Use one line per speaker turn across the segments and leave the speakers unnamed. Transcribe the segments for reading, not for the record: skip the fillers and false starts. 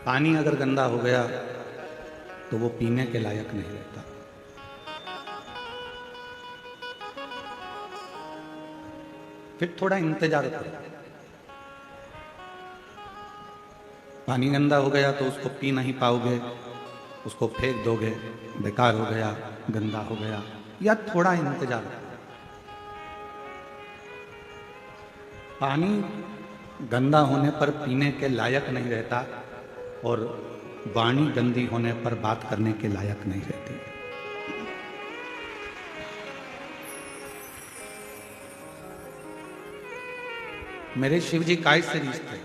पानी अगर गंदा हो गया तो वो पीने के लायक नहीं रहता। फिर थोड़ा इंतजार करो। पानी गंदा हो गया तो उसको पी नहीं पाओगे, उसको फेंक दोगे, बेकार हो गया, गंदा हो गया, या थोड़ा इंतजार करो। पानी गंदा होने पर पीने के लायक नहीं रहता और वाणी गंदी होने पर बात करने के लायक नहीं रहती। मेरे शिव जी काय से रिश्ते,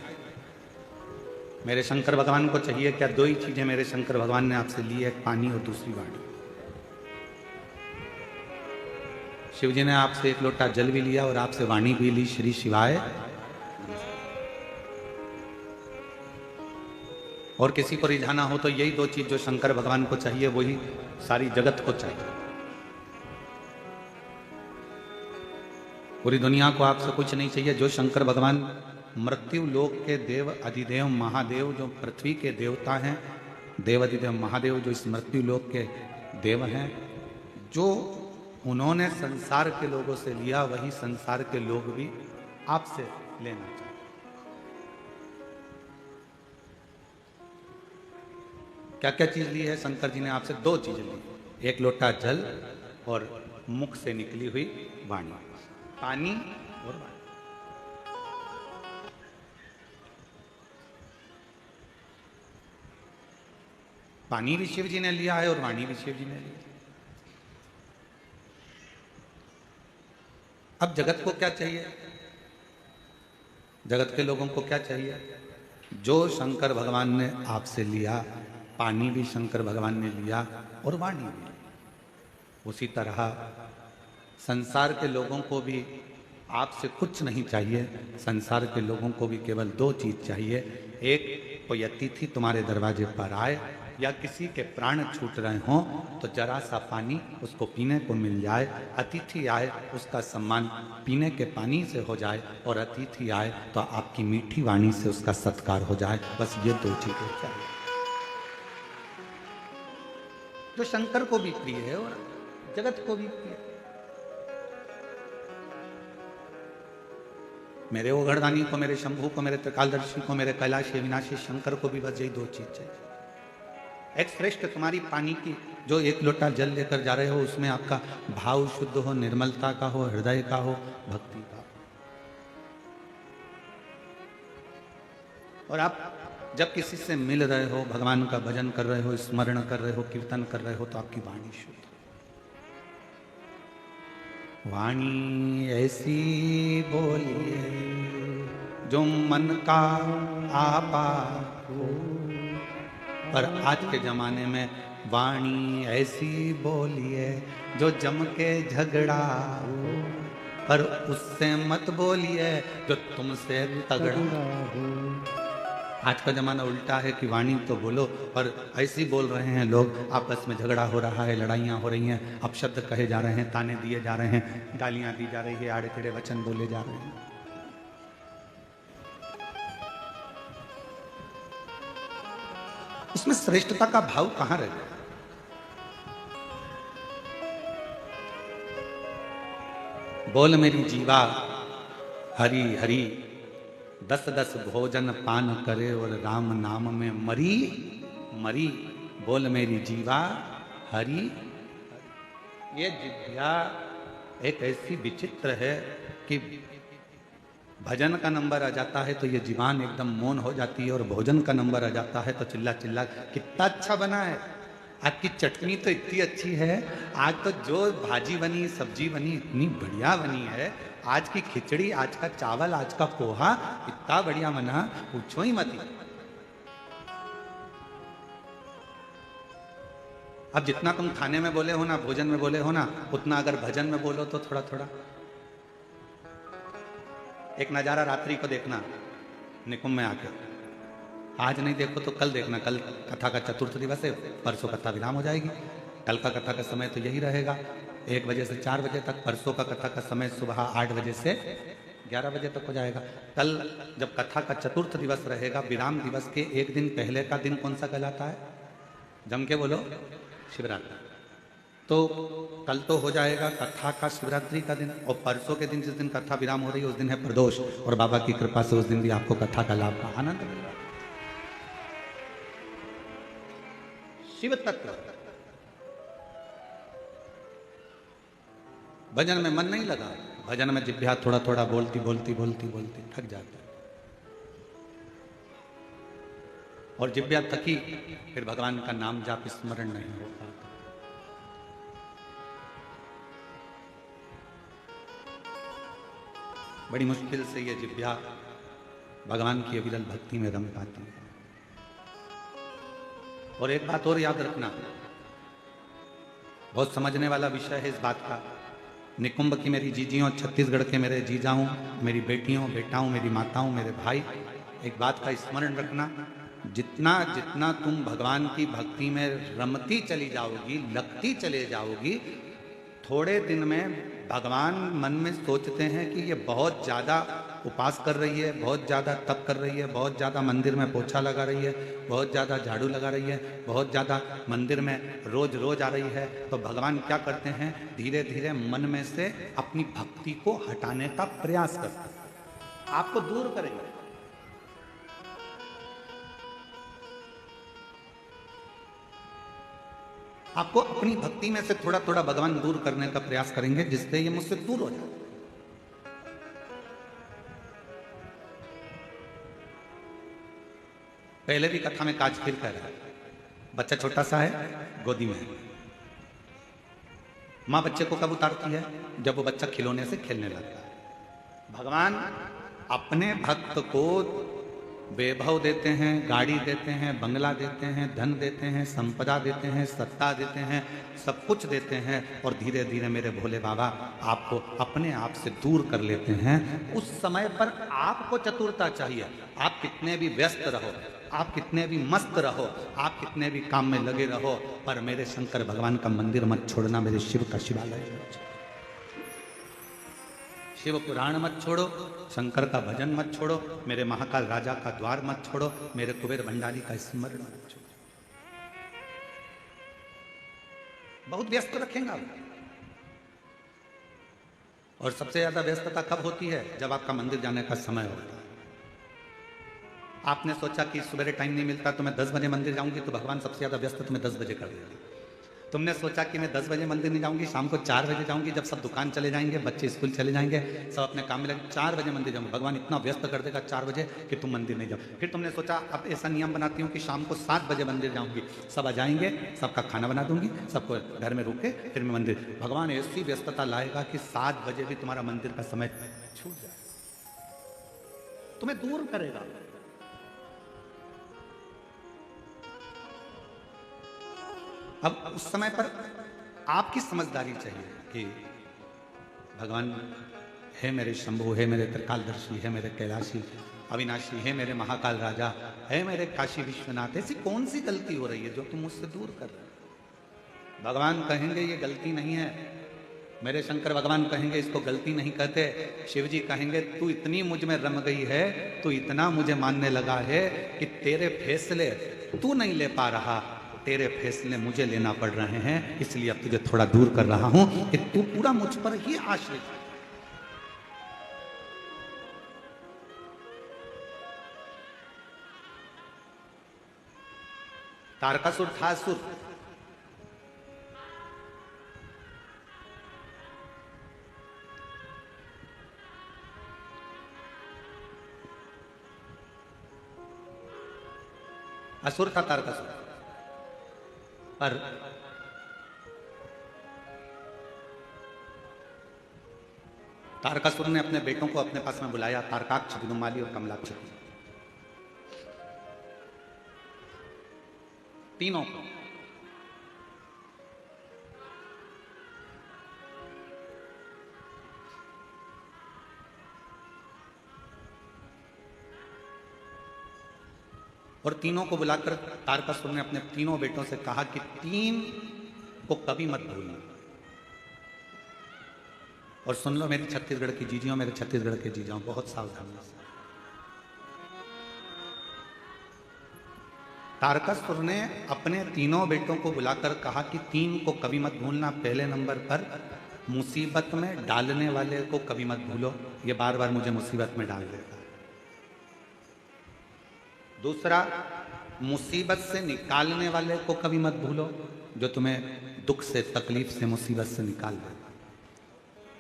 मेरे शंकर भगवान को चाहिए क्या? दो ही चीजें मेरे शंकर भगवान ने आपसे ली है, पानी और दूसरी वाणी। शिव जी ने आपसे एक लोटा जल भी लिया और आपसे वाणी भी ली, श्री शिवाय। और किसी को रिझाना हो तो यही दो चीज जो शंकर भगवान को चाहिए वही सारी जगत को चाहिए। पूरी दुनिया को आपसे कुछ नहीं चाहिए। जो शंकर भगवान मृत्यु लोक के देव अधिदेव महादेव, जो पृथ्वी के देवता हैं, देव अधिदेव महादेव जो इस मृत्यु लोक के देव हैं, जो उन्होंने संसार के लोगों से लिया वही संसार के लोग भी आपसे लेना चाहिए। क्या क्या चीज ली है शंकर जी ने आपसे? दो चीजें ली, एक लोटा जल और मुख से निकली हुई वाणी, पानी और वाणी। पानी भी शिव जी ने लिया है और वाणी भी शिव जी ने ली। अब जगत को क्या चाहिए? जगत के लोगों को क्या चाहिए? जो शंकर भगवान ने आपसे लिया, पानी भी शंकर भगवान ने लिया और वाणी भी, उसी तरह संसार के लोगों को भी आपसे कुछ नहीं चाहिए। संसार के लोगों को भी केवल दो चीज चाहिए। एक, कोई अतिथि तुम्हारे दरवाजे पर आए या किसी के प्राण छूट रहे हों तो जरा सा पानी उसको पीने को मिल जाए। अतिथि आए उसका सम्मान पीने के पानी से हो जाए, और अतिथि आए तो आपकी मीठी वाणी से उसका सत्कार हो जाए। बस ये दो चीजें चाहिए, जो शंकर को भी प्रिय है और जगत को भी प्रिय है। मेरे ओघड़दानी को, मेरे शंभू को, मेरे त्रिकालदर्शी को, मेरे कैलाश विनाशी शंकर को भी बस यही दो चीज चाहिए। एक श्रेष्ठ तुम्हारी पानी की जो एक लोटा जल लेकर जा रहे हो, उसमें आपका भाव शुद्ध हो, निर्मलता का हो, हृदय का हो, भक्ति का हो। और आप जब किसी से मिल रहे हो, भगवान का भजन कर रहे हो, स्मरण कर रहे हो, कीर्तन कर रहे हो, तो आपकी वाणी शुद्ध। वाणी ऐसी बोलिए जो मन का आपा हो। पर आज के जमाने में वाणी ऐसी बोलिए जो जम के झगड़ा हो, पर उससे मत बोलिए जो तुमसे तगड़ा हो। आज का जमाना उल्टा है कि वाणी तो बोलो, पर ऐसी बोल रहे हैं लोग, आपस में झगड़ा हो रहा है, लड़ाइयाँ हो रही हैं, अपशब्द कहे जा रहे हैं, ताने दिए जा रहे हैं, गालियाँ दी जा रही है, आड़े टेढ़े वचन बोले जा रहे हैं। उसमें श्रेष्ठता का भाव कहां रह गया? बोल मेरी जीवा हरि हरि, 10-10 भोजन पान करे और राम नाम में मरी मरी। बोल मेरी जीवा हरि। ये जिह्वा एक ऐसी विचित्र है कि भजन का नंबर आ जाता है तो ये जीवान एकदम मौन हो जाती है, और भोजन का नंबर आ जाता है तो चिल्ला चिल्ला कितना अच्छा बना है, आपकी चटनी तो इतनी अच्छी है, आज तो जो भाजी बनी, सब्जी बनी, इतनी बढ़िया बनी है, आज की खिचड़ी, आज का चावल, आज का पोहा इतना बढ़िया बना, पूछो ही मत। अब जितना तुम खाने में बोले हो ना, भोजन में बोले हो ना, उतना अगर भजन में बोलो तो थोड़ा थोड़ा। एक नजारा रात्रि को देखना निकुंभ में आके, आज नहीं देखो तो कल देखना। कल कथा का चतुर्थ दिवस है, परसों कथा विराम हो जाएगी। कल का कथा का समय तो यही रहेगा, 1 बजे से 4 बजे तक। परसों का कथा का समय सुबह 8 बजे से 11 बजे तक हो जाएगा। कल जब कथा का चतुर्थ दिवस रहेगा, विराम दिवस के एक दिन पहले का दिन कौन सा कहलाता है? जम के बोलो, शिवरात्रि। तो कल तो हो जाएगा कथा का शिवरात्रि का दिन, और परसों के दिन जिस दिन कथा विराम हो रही है उस दिन है प्रदोष, और बाबा की कृपा से उस दिन भी आपको कथा का लाभ का आनंद मिल रहा है। शिव तत्व भजन में मन नहीं लगा, भजन में जिभ्या थोड़ा थोड़ा बोलती बोलती बोलती बोलती थक जाती, और जिभ्या थकी फिर भगवान का नाम जाप स्मरण नहीं हो पाता। बड़ी मुश्किल से ये जिभ्या भगवान की अविरल भक्ति में रम पाती है। और एक बात और याद रखना, बहुत समझने वाला विषय है इस बात का। निकुंभ की मेरी जीजियों, छत्तीसगढ़ के मेरे जीजाओं, मेरी बेटियों, बेटाओं, मेरी माताओं, मेरे भाई, एक बात का स्मरण रखना, जितना जितना तुम भगवान की भक्ति में रमती चली जाओगी, लगती चले जाओगी, थोड़े दिन में भगवान मन में सोचते हैं कि ये बहुत ज़्यादा उपास कर रही है, बहुत ज़्यादा तप कर रही है, बहुत ज़्यादा मंदिर में पोछा लगा रही है, बहुत ज़्यादा झाड़ू लगा रही है, बहुत ज़्यादा मंदिर में रोज रोज आ रही है। तो भगवान क्या करते हैं, धीरे धीरे मन में से अपनी भक्ति को हटाने का प्रयास करते हैं, आपको दूर करेंगे। आपको अपनी भक्ति में से थोड़ा थोड़ा भगवान दूर करने का प्रयास करेंगे, जिससे ये मुझसे दूर हो जाए। पहले भी कथा में काज खेल कर रहा है, बच्चा छोटा सा है, गोदी में है, मां बच्चे को कब उतारती है? जब वो बच्चा खिलौने से खेलने लगता है। भगवान अपने भक्त को वैभव देते हैं, गाड़ी देते हैं, बंगला देते हैं, धन देते हैं, संपदा देते हैं, सत्ता देते हैं, सब कुछ देते हैं, और धीरे धीरे मेरे भोले बाबा आपको अपने आप से दूर कर लेते हैं। उस समय पर आपको चतुरता चाहिए। आप कितने भी व्यस्त रहो, आप कितने भी मस्त रहो, आप कितने भी काम में लगे रहो, पर मेरे शंकर भगवान का मंदिर मत छोड़ना, मेरे शिव का शिवालय मत छोड़ो, शिव पुराण मत छोड़ो, शंकर का भजन मत छोड़ो, मेरे महाकाल राजा का द्वार मत छोड़ो, मेरे कुबेर भंडारी का स्मरण मत छोड़ो। बहुत व्यस्त रखेंगे आप। और सबसे ज्यादा व्यस्तता कब होती है? जब आपका मंदिर जाने का समय होता है। आपने सोचा कि सवेरे टाइम नहीं मिलता तो मैं 10 बजे मंदिर जाऊंगी, तो भगवान सबसे ज्यादा व्यस्त तुम्हें 10 बजे कर देगा। तुमने सोचा कि मैं 10 बजे मंदिर नहीं जाऊंगी, शाम को 4 बजे जाऊंगी, जब सब दुकान चले जाएंगे, बच्चे स्कूल चले जाएंगे, सब अपने काम में लगे, 4 बजे मंदिर जाऊंगी, भगवान इतना व्यस्त कर देगा 4 बजे कि तुम मंदिर नहीं जाओ। फिर तुमने सोचा अब ऐसा नियम बनाती हूँ कि शाम को 7 बजे मंदिर जाऊंगी, सब आ जाएंगे, सबका खाना बना दूंगी, सबको घर में रुक के फिर मैं मंदिर। भगवान ऐसी व्यस्तता लाएगा कि 7 बजे भी तुम्हारा मंदिर का समय छूट जाए, तुम्हें दूर करेगा। अब उस समय पर आपकी समझदारी चाहिए कि भगवान है मेरे शंभु, है मेरे त्रिकालदर्शी, है मेरे कैलाशी अविनाशी, है मेरे महाकाल राजा, है मेरे काशी विश्वनाथ, ऐसी कौन सी गलती हो रही है जो तुम मुझसे दूर कर रहे हो? भगवान कहेंगे ये गलती नहीं है, मेरे शंकर भगवान कहेंगे इसको गलती नहीं कहते। शिव जी कहेंगे तू इतनी मुझ में रम गई है, तू इतना मुझे मानने लगा है कि तेरे फैसले तू नहीं ले पा रहा, तेरे फैसले मुझे लेना पड़ रहे हैं, इसलिए अब तुझे थोड़ा दूर कर रहा हूं कि तू पूरा मुझ पर ही आश्रित है। तारकासुर था असुर, असुर था तारकासुर, पर तारकासुर ने अपने बेटों को अपने पास में बुलाया, तारकाक्ष, विदुमाली और कमलाक्ष, तीनों को। और तीनों को बुलाकर तारकासुर ने अपने तीनों बेटों से कहा कि 3 को कभी मत भूलना, और सुन लो मेरी छत्तीसगढ़ की जीजियों, मेरे छत्तीसगढ़ के जीजाओं, बहुत सावधानी से। तारकासुर ने अपने तीनों बेटों को बुलाकर कहा कि तीन को कभी मत भूलना। पहले नंबर पर मुसीबत में डालने वाले को कभी मत भूलो, ये बार बार मुझे मुसीबत में डाल देगा। दूसरा, मुसीबत से निकालने वाले को कभी मत भूलो, जो तुम्हें दुख से, तकलीफ से, मुसीबत से निकाल देगा।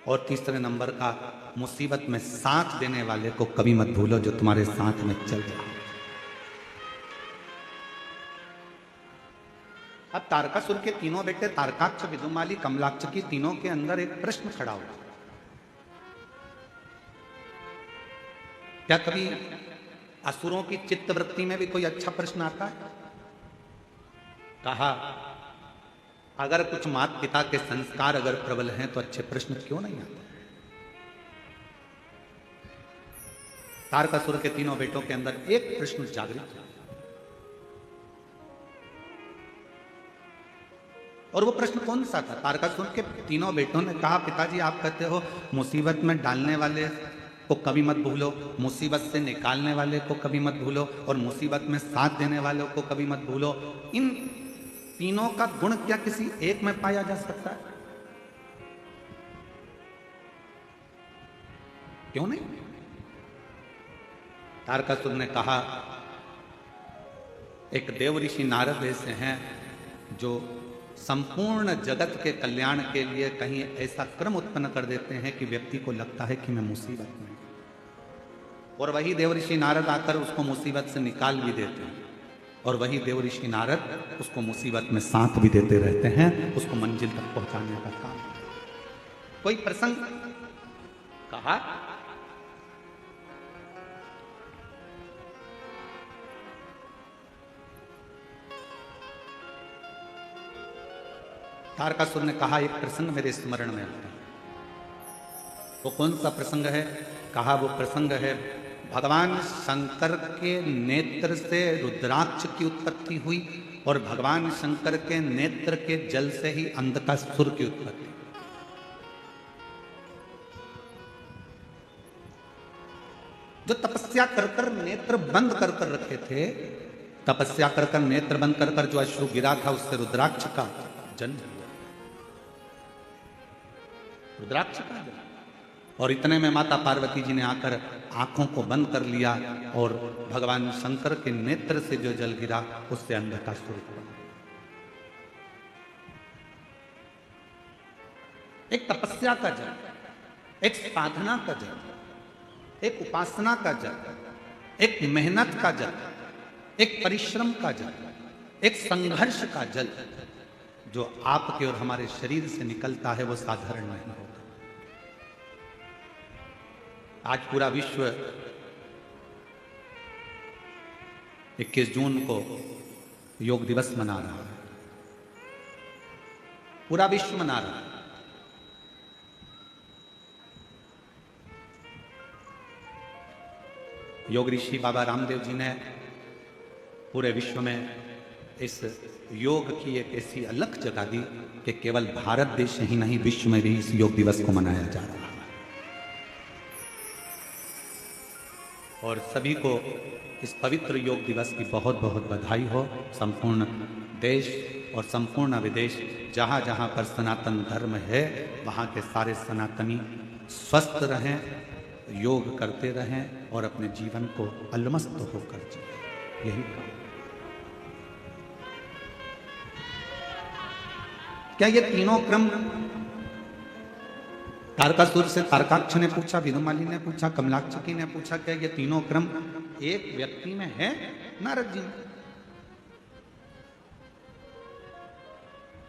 और तीसरे नंबर का, मुसीबत में साथ देने वाले को कभी मत भूलो, जो तुम्हारे साथ में चल जाए। अब तारकासुर के तीनों बेटे तारकाक्ष, विदुमाली, कमलाक्ष की तीनों के अंदर एक प्रश्न खड़ा हुआ। क्या कभी असुरों की चित्तवृत्ति में भी कोई अच्छा प्रश्न आता है? कहा, अगर कुछ माता पिता के संस्कार अगर प्रबल हैं तो अच्छे प्रश्न क्यों नहीं आते? तारकासुर के तीनों बेटों के अंदर एक प्रश्न जागृत हुआ, और वो प्रश्न कौन सा था? तारकासुर के तीनों बेटों ने कहा, पिताजी आप कहते हो मुसीबत में डालने वाले को कभी मत भूलो, मुसीबत से निकालने वाले को कभी मत भूलो, और मुसीबत में साथ देने वालों को कभी मत भूलो। इन तीनों का गुण क्या किसी एक में पाया जा सकता है? क्यों नहीं? तारकासुर ने कहा, एक देव ऋषि नारद ऐसे हैं जो संपूर्ण जगत के कल्याण के लिए कहीं ऐसा क्रम उत्पन्न कर देते हैं कि व्यक्ति को लगता है कि मैं मुसीबत में, और वही देव ऋषि नारद आकर उसको मुसीबत से निकाल भी देते हैं, और वही देव ऋषि नारद उसको मुसीबत में साथ भी देते रहते हैं, उसको मंजिल तक पहुंचाने का काम। कोई प्रसंग कहा, तारकासुर ने कहा, एक प्रसंग मेरे स्मरण में आता है। वो कौन सा प्रसंग है? कहा, वो प्रसंग है भगवान शंकर के नेत्र से रुद्राक्ष की उत्पत्ति हुई, और भगवान शंकर के नेत्र के जल से ही अंधकासुर की उत्पत्ति। जो तपस्या कर कर नेत्र बंद कर कर रखे थे, तपस्या कर कर नेत्र बंद कर कर जो अश्रु गिरा था, उससे रुद्राक्ष का जन्म हुआ। रुद्राक्ष का जन्म। और इतने में माता पार्वती जी ने आकर आंखों को बंद कर लिया, और भगवान शंकर के नेत्र से जो जल गिरा उससे अंधकासुर हुआ। एक तपस्या का जल, एक साधना का जल, एक उपासना का जल, एक मेहनत का जल, एक परिश्रम का जल, एक संघर्ष का जल जो आपके और हमारे शरीर से निकलता है, वो साधारण नहीं होता। आज पूरा विश्व 21 जून को योग दिवस मना रहा है, पूरा विश्व मना रहा है। योग ऋषि बाबा रामदेव जी ने पूरे विश्व में इस योग की एक ऐसी अलख जगा दी कि केवल भारत देश ही नहीं, विश्व में भी इस योग दिवस को मनाया जा रहा है। और सभी को इस पवित्र योग दिवस की बहुत बहुत बधाई हो। संपूर्ण देश और संपूर्ण विदेश, जहाँ जहाँ पर सनातन धर्म है, वहाँ के सारे सनातनी स्वस्थ रहें, योग करते रहें और अपने जीवन को अलमस्त होकर जिए, यही काम। क्या ये तीनों क्रम, तारकासुर से तारकाक्ष ने पूछा, विदुमाली ने पूछा, कमलाक्षकी ने पूछा, क्या ये तीनों क्रम एक व्यक्ति में है? नारद जी,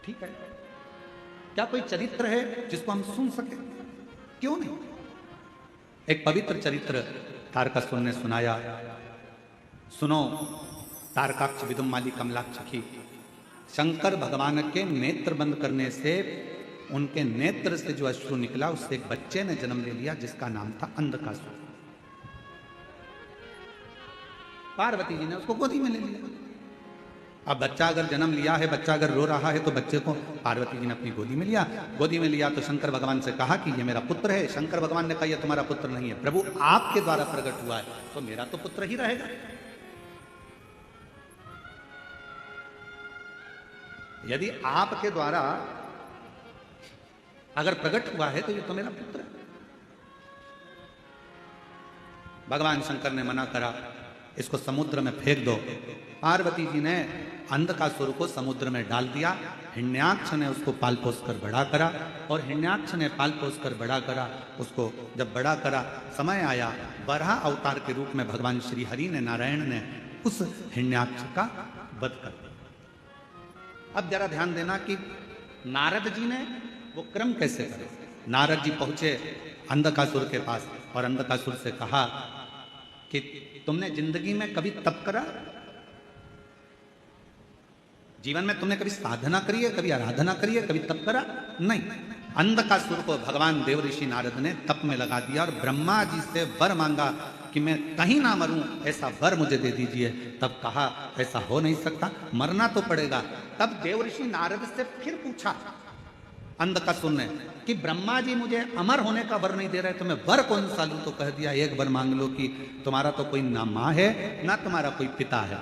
ठीक है। क्या कोई चरित्र है जिसको हम सुन सके? क्यों नहीं? एक पवित्र चरित्र तारकासुर ने सुनाया। सुनो तारकाक्ष, विदुमाली, कमलाक्षकी, शंकर भगवान के नेत्र बंद करने से, उनके नेत्र से जो अश्रु निकला, उससे एक बच्चे ने जन्म ले लिया जिसका नाम था अंधकासुर। पार्वती जी ने उसको गोदी में ले लिया। अब बच्चा अगर जन्म लिया है, बच्चा अगर रो रहा है, तो बच्चे को पार्वती जी ने अपनी गोदी में लिया। गोदी में लिया तो शंकर भगवान से कहा कि ये मेरा पुत्र है। शंकर भगवान ने कहा ये तुम्हारा पुत्र नहीं है, प्रभु आपके द्वारा प्रकट हुआ है, तो मेरा तो पुत्र ही रहेगा। यदि आपके द्वारा अगर प्रकट हुआ है तो ये तो मेरा पुत्र है। भगवान शंकर ने मना करा, इसको समुद्र में फेंक दो। पार्वती जी ने अंधकासुर को समुद्र में डाल दिया। हिरण्याक्ष ने उसको पाल पोस कर बड़ा करा, और हिरण्याक्ष ने पाल पोस कर बड़ा करा। उसको जब बड़ा करा, समय आया, बराह अवतार के रूप में भगवान श्री हरि ने, नारायण ने उस हिरण्याक्ष का वध कर दिया। अब जरा ध्यान देना कि नारद जी ने वो क्रम कैसे करे। नारद जी पहुंचे अंधकासुर के पास और अंधकासुर से कहा कि तुमने जिंदगी में कभी तप करा? जीवन में तुमने कभी साधना करी है, कभी आराधना करी है, कभी तप करा? नहीं। अंधकासुर को भगवान देव ऋषि नारद ने तप में लगा दिया और ब्रह्मा जी से वर मांगा कि मैं कहीं ना मरूं, ऐसा वर मुझे दे दीजिए। तब कहा ऐसा हो नहीं सकता, मरना तो पड़ेगा। तब देव ऋषि नारद से फिर पूछा अंधकासुर ने कि ब्रह्मा जी मुझे अमर होने का वर नहीं दे रहे, तो मैं वर कौन सा लूं? तो कह दिया एक वर मांग लो कि तुम्हारा तो कोई ना माँ है ना तुम्हारा कोई पिता है,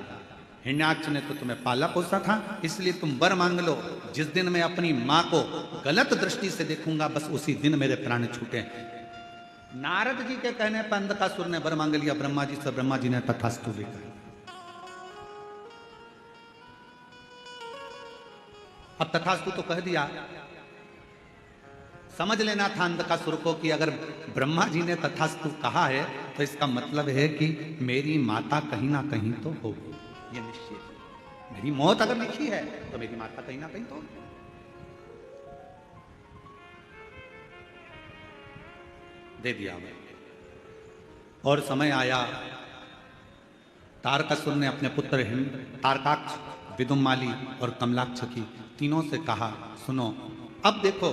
हिरण्याक्ष ने तो तुम्हें पाला पोसा था, इसलिए तुम वर मांग लो। जिस दिन मैं अपनी माँ को गलत दृष्टि से देखूंगा, बस उसी दिन मेरे प्राण छूटे। नारद जी के कहने पर अंधकासुर ने वर मांग लिया ब्रह्मा जी से। ब्रह्मा जी ने तथास्तु भी कहा। अब तथास्तु तो कह दिया, समझ लेना था अंधकासुर को कि अगर ब्रह्मा जी ने तथास्तु कहा है तो इसका मतलब है कि मेरी माता कहीं ना कहीं तो होगी, ये निश्चित है। मेरी मौत अगर लिखी है तो मेरी माता कहीं ना कहीं तो होगी। दे दिया मैं। और समय आया, तारकासुर ने अपने पुत्र तारकाक्ष, विदुमाली और कमलाक्ष की तीनों से कहा, सुनो अब देखो,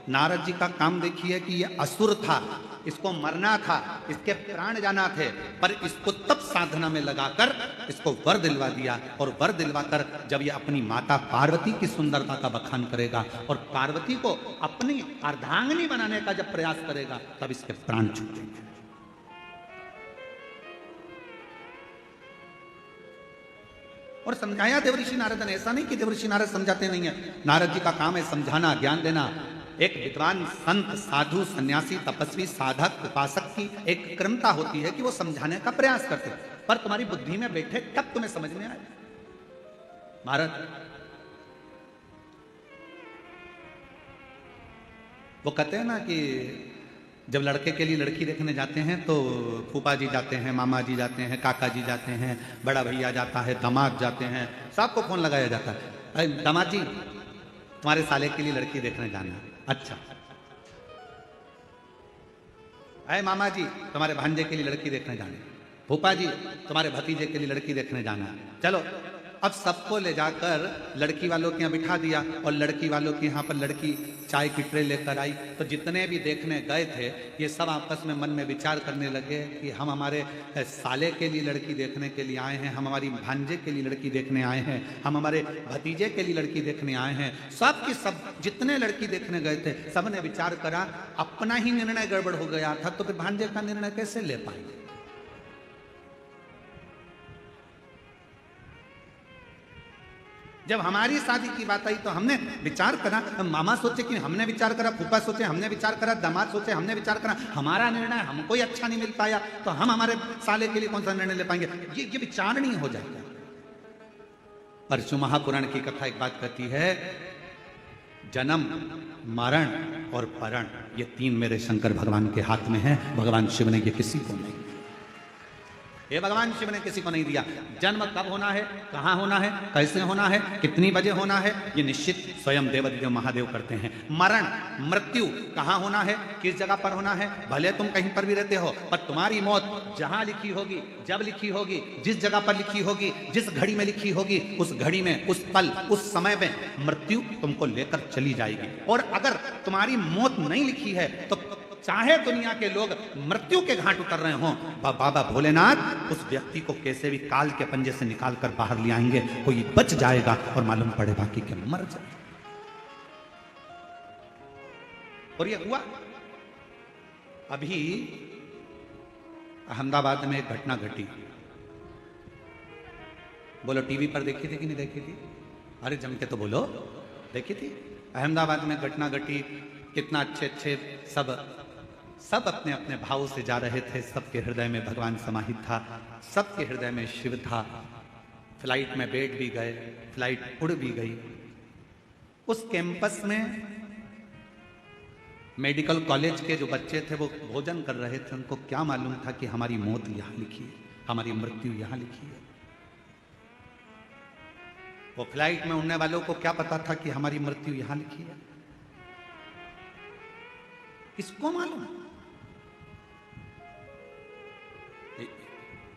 नारद जी का काम देखिए कि ये असुर था, इसको मरना था, इसके प्राण जाना थे, पर इसको तब साधना में लगाकर इसको वर दिलवा दिया। और वर दिलवाकर जब ये अपनी माता पार्वती की सुंदरता का बखान करेगा और पार्वती को अपनी अर्धांगिनी बनाने का जब प्रयास करेगा, तब इसके प्राण छूटेंगे। और समझाया देवऋषि नारद ने। ऐसा नहीं कि देवऋषि नारद समझाते नहीं है, नारद जी का काम है समझाना, ज्ञान देना। एक विद्वान, संत, साधु, सन्यासी, तपस्वी, साधक, उपासक की एक क्रमता होती है कि वो समझाने का प्रयास करते हैं, पर तुम्हारी बुद्धि में बैठे तब तुम्हें समझ में आए। महाराज वो कहते हैं ना कि जब लड़के के लिए लड़की देखने जाते हैं तो फूफा जी जाते हैं, मामा जी जाते हैं, काका जी जाते हैं, बड़ा भैया जाता है, दामाद जाते हैं, सबको फोन लगाया जाता है, अरे दामाद जी तुम्हारे साले के लिए लड़की देखने जाना है। अच्छा। अरे मामा जी तुम्हारे भांजे के लिए लड़की देखने जाना है। फूफा जी तुम्हारे भतीजे के लिए लड़की देखने जाना है। चलो, अब सबको ले जाकर लड़की वालों के यहाँ बिठा दिया और लड़की वालों के यहाँ पर लड़की चाय की ट्रे लेकर आई। तो जितने भी देखने गए थे ये सब आपस में मन में विचार करने लगे कि हम हमारे साले के लिए लड़की देखने के लिए आए हैं, हम हमारी भांजे के लिए लड़की देखने आए हैं, हम हमारे भतीजे के लिए लड़की देखने आए हैं। सब के सब जितने लड़की देखने गए थे सब ने विचार करा, अपना ही निर्णय गड़बड़ हो गया था, तो फिर भांजे का निर्णय कैसे ले पाएंगे। जब हमारी शादी की बात आई तो हमने विचार करा, मामा सोचे कि हमने विचार करा, फूफा सोचे हमने विचार करा, दामाद सोचे हमने विचार करा, हमारा निर्णय हमको ही अच्छा नहीं मिल पाया तो हम हमारे साले के लिए कौन सा निर्णय ले पाएंगे। ये विचार नहीं हो जाता। परशु महापुराण की कथा एक बात कहती है, जन्म, मरण और परण ये तीन मेरे शंकर भगवान के हाथ में है। भगवान शिव ने ये किसी को नहीं, ये भगवान शिव ने किसी को नहीं दिया। जन्म कब होना है, कहाँ होना है, कैसे होना है, कितनी बजे होना है, ये निश्चित स्वयं देवदेव महादेव करते हैं। मरण, मृत्यु कहाँ होना है, किस जगह पर होना है, भले तुम कहीं पर भी रहते हो पर तुम्हारी मौत जहां लिखी होगी, जब लिखी होगी, जिस जगह पर लिखी होगी, जिस घड़ी में लिखी होगी, उस घड़ी में, उस पल, उस समय में मृत्यु तुमको लेकर चली जाएगी। और अगर तुम्हारी मौत नहीं लिखी है तो चाहे दुनिया के लोग मृत्यु के घाट उतर रहे हों, बाबा भोलेनाथ उस व्यक्ति को कैसे भी काल के पंजे से निकाल कर बाहर ले आएंगे, कोई बच जाएगा और मालूम पड़े बाकी के मर जाए। और ये हुआ। अभी अहमदाबाद में एक घटना घटी, बोलो टीवी पर देखी थी कि नहीं देखी थी? अरे जम के तो बोलो, देखी थी। अहमदाबाद में घटना घटी, कितना अच्छे अच्छे सब अपने अपने भावों से जा रहे थे, सबके हृदय में भगवान समाहित था, सबके हृदय में शिव था। फ्लाइट में बैठ भी गए, फ्लाइट उड़ भी गई। उस कैंपस में मेडिकल कॉलेज के जो बच्चे थे वो भोजन कर रहे थे, उनको क्या मालूम था कि हमारी मौत यहां लिखी है, हमारी मृत्यु यहां लिखी है। वो फ्लाइट में उड़ने वालों को क्या पता था कि हमारी मृत्यु यहां लिखी है? किसको मालूम?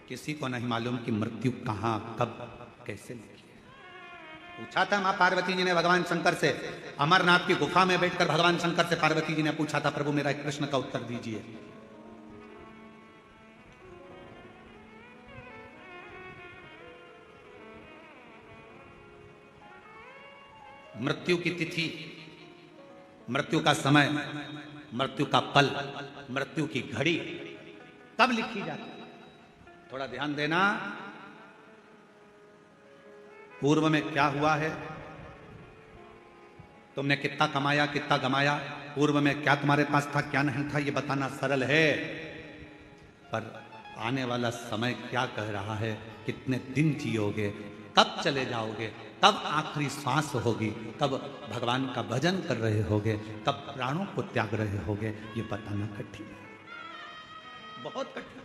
किसी को नहीं मालूम कि मृत्यु कहां, कब, कैसे लिखी है। पूछा था मां पार्वती जी ने भगवान शंकर से, अमरनाथ की गुफा में बैठकर भगवान शंकर से पार्वती जी ने पूछा था, प्रभु मेरा एक प्रश्न का उत्तर दीजिए। मृत्यु की तिथि, मृत्यु का समय, मृत्यु का पल, मृत्यु की घड़ी कब लिखी जाती है? थोड़ा ध्यान देना। पूर्व में क्या हुआ है, तुमने कितना कमाया, कितना गमाया, पूर्व में क्या तुम्हारे पास था, क्या नहीं था, यह बताना सरल है, पर आने वाला समय क्या कह रहा है, कितने दिन जियोगे, कब चले जाओगे, कब आखिरी सांस होगी, कब भगवान का भजन कर रहे होगे, कब प्राणों को त्याग रहे होगे, ये बताना कठिन है, बहुत कठिन।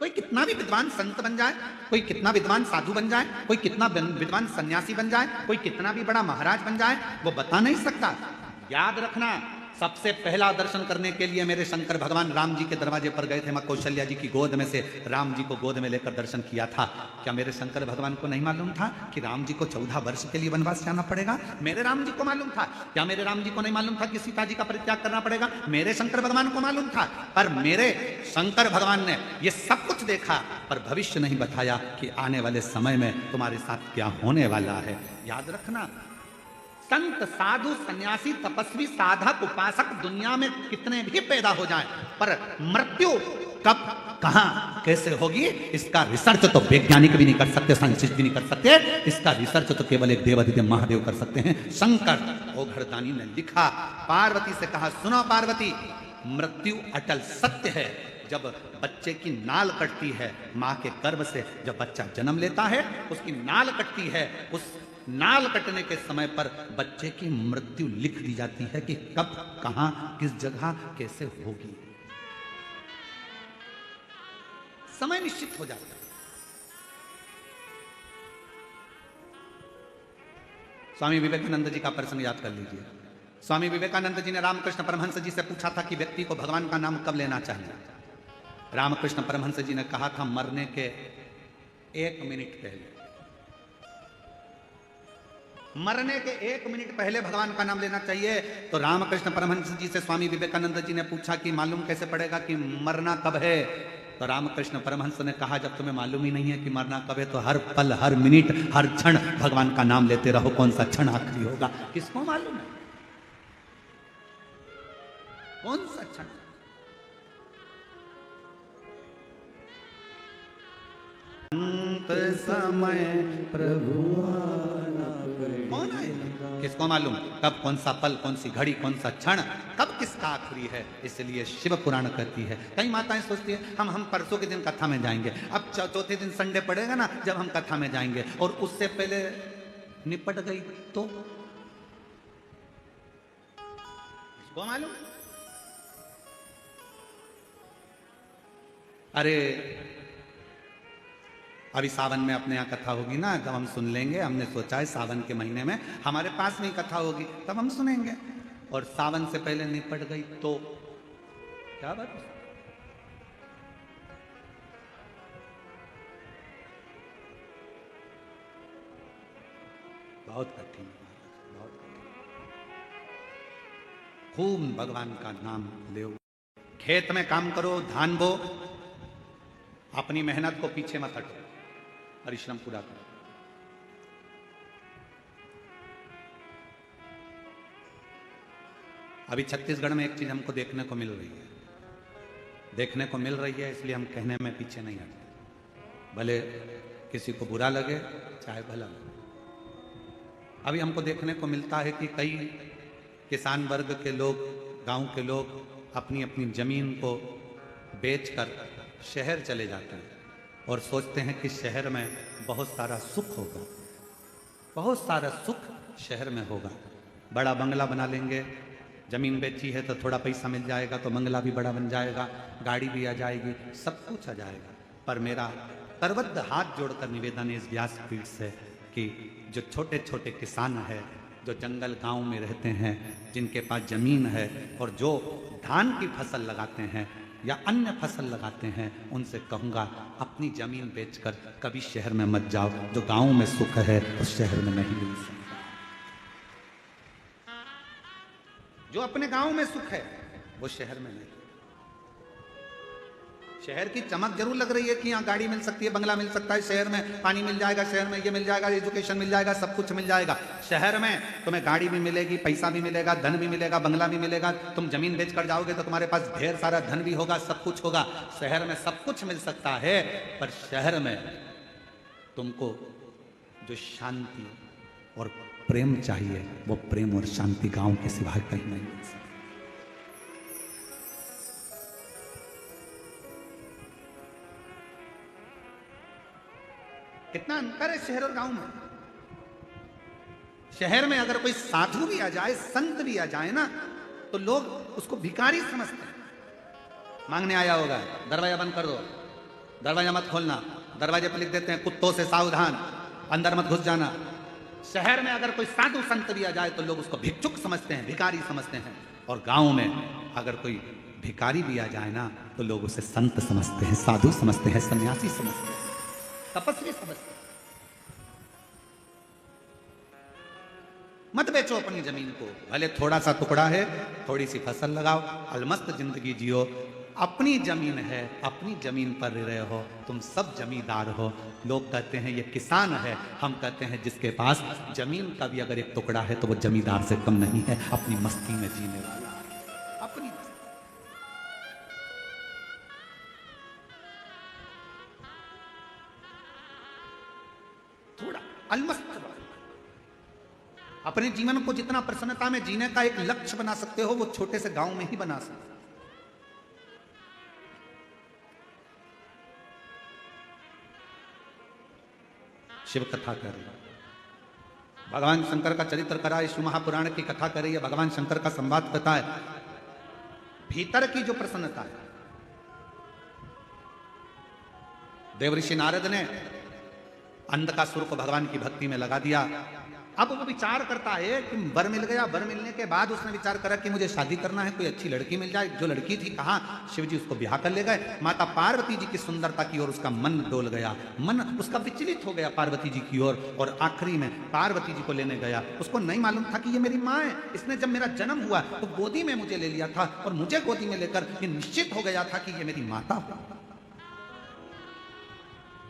कोई कितना भी विद्वान संत बन जाए, कोई कितना विद्वान साधु बन जाए, कोई कितना विद्वान सन्यासी बन जाए, कोई कितना भी बड़ा महाराज बन जाए, वो बता नहीं सकता। याद रखना, सबसे पहला दर्शन करने के लिए मेरे शंकर भगवान राम जी के दरवाजे पर गए थे, मां कौशल्या जी की गोद में से राम जी को गोद में लेकर दर्शन किया था। क्या मेरे शंकर भगवान को नहीं मालूम था कि राम जी को 14 वर्ष के लिए वनवास जाना पड़ेगा? मेरे राम जी को मालूम था। क्या मेरे राम जी को नहीं मालूम था कि सीता जी का परित्याग करना पड़ेगा? मेरे शंकर भगवान को मालूम था। पर मेरे शंकर भगवान ने ये सब कुछ देखा, पर भविष्य नहीं बताया कि आने वाले समय में तुम्हारे साथ क्या होने वाला है। याद रखना, संत, साधु, सन्यासी, तपस्वी, साधक, उपासक दुनिया में कितने भी पैदा हो जाएं, पर मृत्यु कब, कहां, कैसे होगी, इसका रिसर्च तो वैज्ञानिक भी नहीं कर सकते, साइंटिस्ट भी नहीं कर सकते। इसका रिसर्च तो केवल एक देवादिदेव महादेव कर सकते हैं। शंकर ओघड़दानी ने लिखा, पार्वती से कहा, सुनो पार्वती, मृत्यु अटल सत्य है। जब बच्चे की नाल कटती है, मां के गर्भ से जब बच्चा जन्म लेता है, उसकी नाल कटती है, उस नाल कटने के समय पर बच्चे की मृत्यु लिख दी जाती है कि कब, कहां, किस जगह, कैसे होगी। समय निश्चित हो जाता है। स्वामी विवेकानंद जी का प्रसंग याद कर लीजिए। स्वामी विवेकानंद जी ने रामकृष्ण परमहंस जी से पूछा था कि व्यक्ति को भगवान का नाम कब लेना चाहिए। रामकृष्ण परमहंस जी ने कहा था, मरने के 1 मिनट पहले। मरने के 1 मिनट पहले भगवान का नाम लेना चाहिए। तो रामकृष्ण परमहंस जी से स्वामी विवेकानंद जी ने पूछा कि मालूम कैसे पड़ेगा कि मरना कब है? तो रामकृष्ण परमहंस ने कहा, जब तुम्हें मालूम ही नहीं है कि मरना कब है, तो हर पल, हर मिनट, हर क्षण भगवान का नाम लेते रहो। कौन सा क्षण आखिरी होगा, किसको मालूम है? कौन सा क्षण? अंत समय प्रभु कौन आएगा, किसको मालूम? कब, कौन सा पल, कौन सी घड़ी, कौन सा क्षण, कब किसका आखिरी है? इसलिए शिव पुराण कहती है। कई माताएं सोचती है हम परसों के दिन कथा में जाएंगे, अब चौथे दिन संडे पड़ेगा ना, जब हम कथा में जाएंगे, और उससे पहले निपट गई तो किसको मालूम? अरे अभी सावन में अपने यहाँ कथा होगी ना, जब हम सुन लेंगे। हमने सोचा है सावन के महीने में हमारे पास नहीं कथा होगी, तब हम सुनेंगे। और सावन से पहले निपट गई तो क्या बात? बहुत कठिन, बहुत कठिन। खूब भगवान का नाम लो। खेत में काम करो, धान बो, अपनी मेहनत को पीछे मत हटो, परिश्रम पूरा करो। अभी छत्तीसगढ़ में एक चीज हमको देखने को मिल रही है, इसलिए हम कहने में पीछे नहीं हटते, भले किसी को बुरा लगे चाहे भला लगे। अभी हमको देखने को मिलता है कि कई किसान वर्ग के लोग, गांव के लोग अपनी अपनी जमीन को बेचकर शहर चले जाते हैं और सोचते हैं कि शहर में बहुत सारा सुख होगा, बहुत सारा सुख शहर में होगा। बड़ा बंगला बना लेंगे, जमीन बेची है तो थोड़ा पैसा मिल जाएगा तो बंगला भी बड़ा बन जाएगा, गाड़ी भी आ जाएगी, सब कुछ आ जाएगा। पर मेरा करबद्ध हाथ जोड़कर निवेदन है इस व्यासपीठ से कि जो छोटे छोटे किसान हैं, जो जंगल गांव में रहते हैं, जिनके पास जमीन है और जो धान की फसल लगाते हैं या अन्य फसल लगाते हैं, उनसे कहूँगा अपनी जमीन बेचकर कभी शहर में मत जाओ। जो गांव में सुख है उस शहर में नहीं मिल सकता। जो अपने गांव में सुख है वो शहर में नहीं। शहर की चमक जरूर लग रही है कि यहाँ गाड़ी मिल सकती है, बंगला मिल सकता है, शहर में पानी मिल जाएगा, शहर में ये मिल जाएगा, एजुकेशन मिल जाएगा, सब कुछ मिल जाएगा। शहर में तुम्हें गाड़ी भी मिलेगी, पैसा भी मिलेगा, धन भी मिलेगा, बंगला भी मिलेगा। तुम जमीन बेचकर जाओगे तो तुम्हारे पास ढेर सारा धन भी होगा, सब कुछ होगा। शहर में सब कुछ मिल सकता है, पर शहर में तुमको जो शांति और प्रेम चाहिए वो प्रेम और शांति गांव के सिवाय कहीं नहीं मिल सकता। कितना अंतर है शहर और गांव में। शहर में अगर कोई साधु भी आ जाए, संत भी आ जाए ना, तो लोग उसको भिखारी समझते हैं। मांगने आया होगा, दरवाजा बंद कर दो, दरवाजा मत खोलना, दरवाजे पर लिख देते हैं कुत्तों से सावधान, अंदर मत घुस जाना। शहर में अगर कोई साधु संत भी आ जाए तो लोग उसको भिक्षुक समझते हैं, भिखारी समझते हैं। और गांव में अगर कोई भिखारी भी आ जाए ना तो लोग उसे संत समझते हैं, साधु समझते हैं, सन्यासी समझते हैं, तपस्वी समझते हैं। मत बेचो अपनी जमीन को, भले थोड़ा सा टुकड़ा है, थोड़ी सी फसल लगाओ, अलमस्त जिंदगी जियो। अपनी जमीन है, अपनी जमीन पर रह रहे हो, तुम सब जमींदार हो। लोग कहते हैं ये किसान है, हम कहते हैं जिसके पास जमीन का भी अगर एक टुकड़ा है तो वो जमींदार से कम नहीं है, अपनी मस्ती में जीने वाला है, अपनी मस्ती। थोड़ा अलमस्त रहो। अपने जीवन को जितना प्रसन्नता में जीने का एक लक्ष्य बना सकते हो वो छोटे से गांव में ही बना सकते हो। शिव कथा कर रही है, भगवान शंकर का चरित्र करा है, शिव महापुराण की कथा कर रही है, भगवान शंकर का संवाद कथा है। भीतर की जो प्रसन्नता है, देवऋषि नारद ने अंधकासुर को भगवान की भक्ति में लगा दिया। अब वो विचार करता है कि वर मिल गया, वर मिलने के बाद उसने विचार करा कि मुझे शादी करना है, कोई अच्छी लड़की मिल जाए। जो लड़की थी कहाँ, शिव जी उसको ब्याह कर ले गए। माता पार्वती जी की सुंदरता की ओर उसका मन डोल गया, मन उसका विचलित हो गया पार्वती जी की ओर, और आखिरी में पार्वती जी को लेने गया। उसको नहीं मालूम था कि ये मेरी माँ है, इसने जब मेरा जन्म हुआ तो गोदी में मुझे ले लिया था, और मुझे गोदी में लेकर ये निश्चित हो गया था कि ये मेरी माता हो।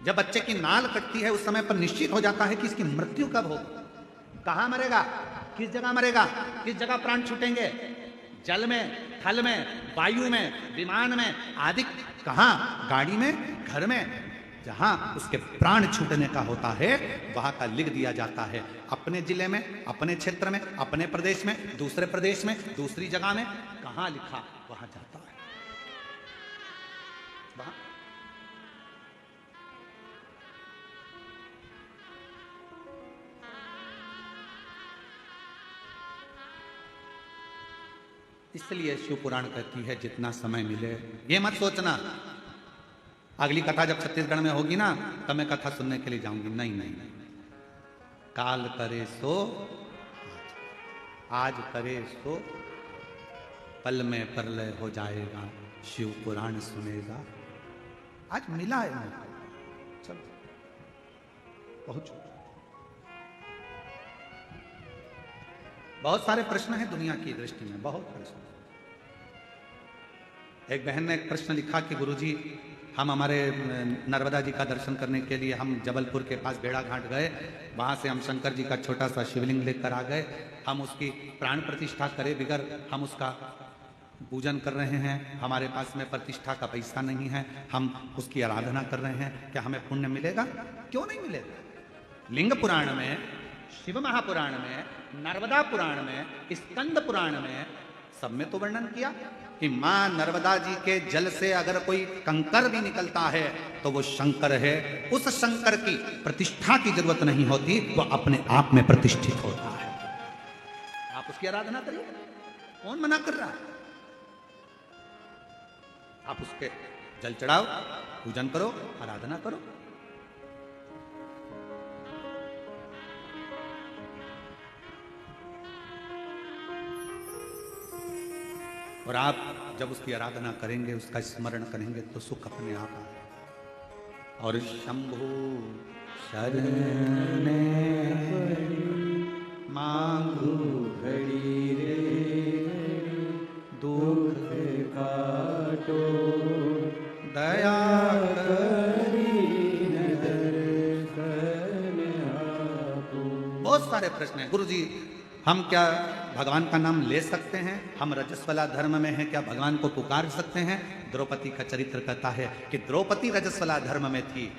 जब बच्चे की नाल कटती है उस समय पर निश्चित हो जाता है कि इसकी मृत्यु कब हो, कहां मरेगा, किस जगह मरेगा, किस जगह प्राण छूटेंगे, जल में, थल में, वायु में, विमान में आदि, कहां, गाड़ी में, घर में, जहां उसके प्राण छूटने का होता है वहां का लिख दिया जाता है। अपने जिले में, अपने क्षेत्र में, अपने प्रदेश में, दूसरे प्रदेश में, दूसरी जगह में, कहां लिखा वहां जाता है। वहां इसलिए शिव पुराण कहती है जितना समय मिले, ये मत सोचना अगली कथा जब छत्तीसगढ़ में होगी ना तब मैं कथा सुनने के लिए जाऊंगी। नहीं नहीं नहीं, काल करे सो आज करे सो पल में प्रलय हो जाएगा, शिव पुराण सुनेगा। आज मिला है मौका, चलो पहुंचो। बहुत सारे प्रश्न हैं दुनिया की दृष्टि में, बहुत प्रश्न। एक बहन ने एक प्रश्न लिखा कि गुरुजी हम हमारे नर्मदा जी का दर्शन करने के लिए हम जबलपुर के पास बेड़ा घाट गए, वहाँ से हम शंकर जी का छोटा सा शिवलिंग लेकर आ गए, हम उसकी प्राण प्रतिष्ठा करे बिगर हम उसका पूजन कर रहे हैं, हमारे पास में प्रतिष्ठा का पैसा नहीं है, हम उसकी आराधना कर रहे हैं, क्या हमें पुण्य मिलेगा? क्यों नहीं मिलेगा? लिंग पुराण में, शिव महापुराण में, नर्मदा पुराण में, स्कंद पुराण में सब में तो वर्णन किया कि मां नर्मदा जी के जल से अगर कोई कंकर भी निकलता है तो वो शंकर है, उस शंकर की प्रतिष्ठा की जरूरत नहीं होती, वो अपने आप में प्रतिष्ठित होता है। आप उसकी आराधना करिए, कौन मना कर रहा है? आप उसके जल चढ़ाओ, पूजन करो, आराधना करो। और आप जब उसकी आराधना करेंगे, उसका स्मरण करेंगे तो सुख अपने आप आएगा। और शंभु शरण मांगू घड़ी रे, दुख काटो दया करी दर्शन आपो। बहुत सारे प्रश्न हैं गुरु जी, हम क्या भगवान का नाम ले सकते हैं? हम रजस्वला धर्म में हैं, क्या भगवान को पुकार सकते हैं? द्रौपदी का चरित्र कहता है कि द्रौपदी रजस्वला धर्म में थी,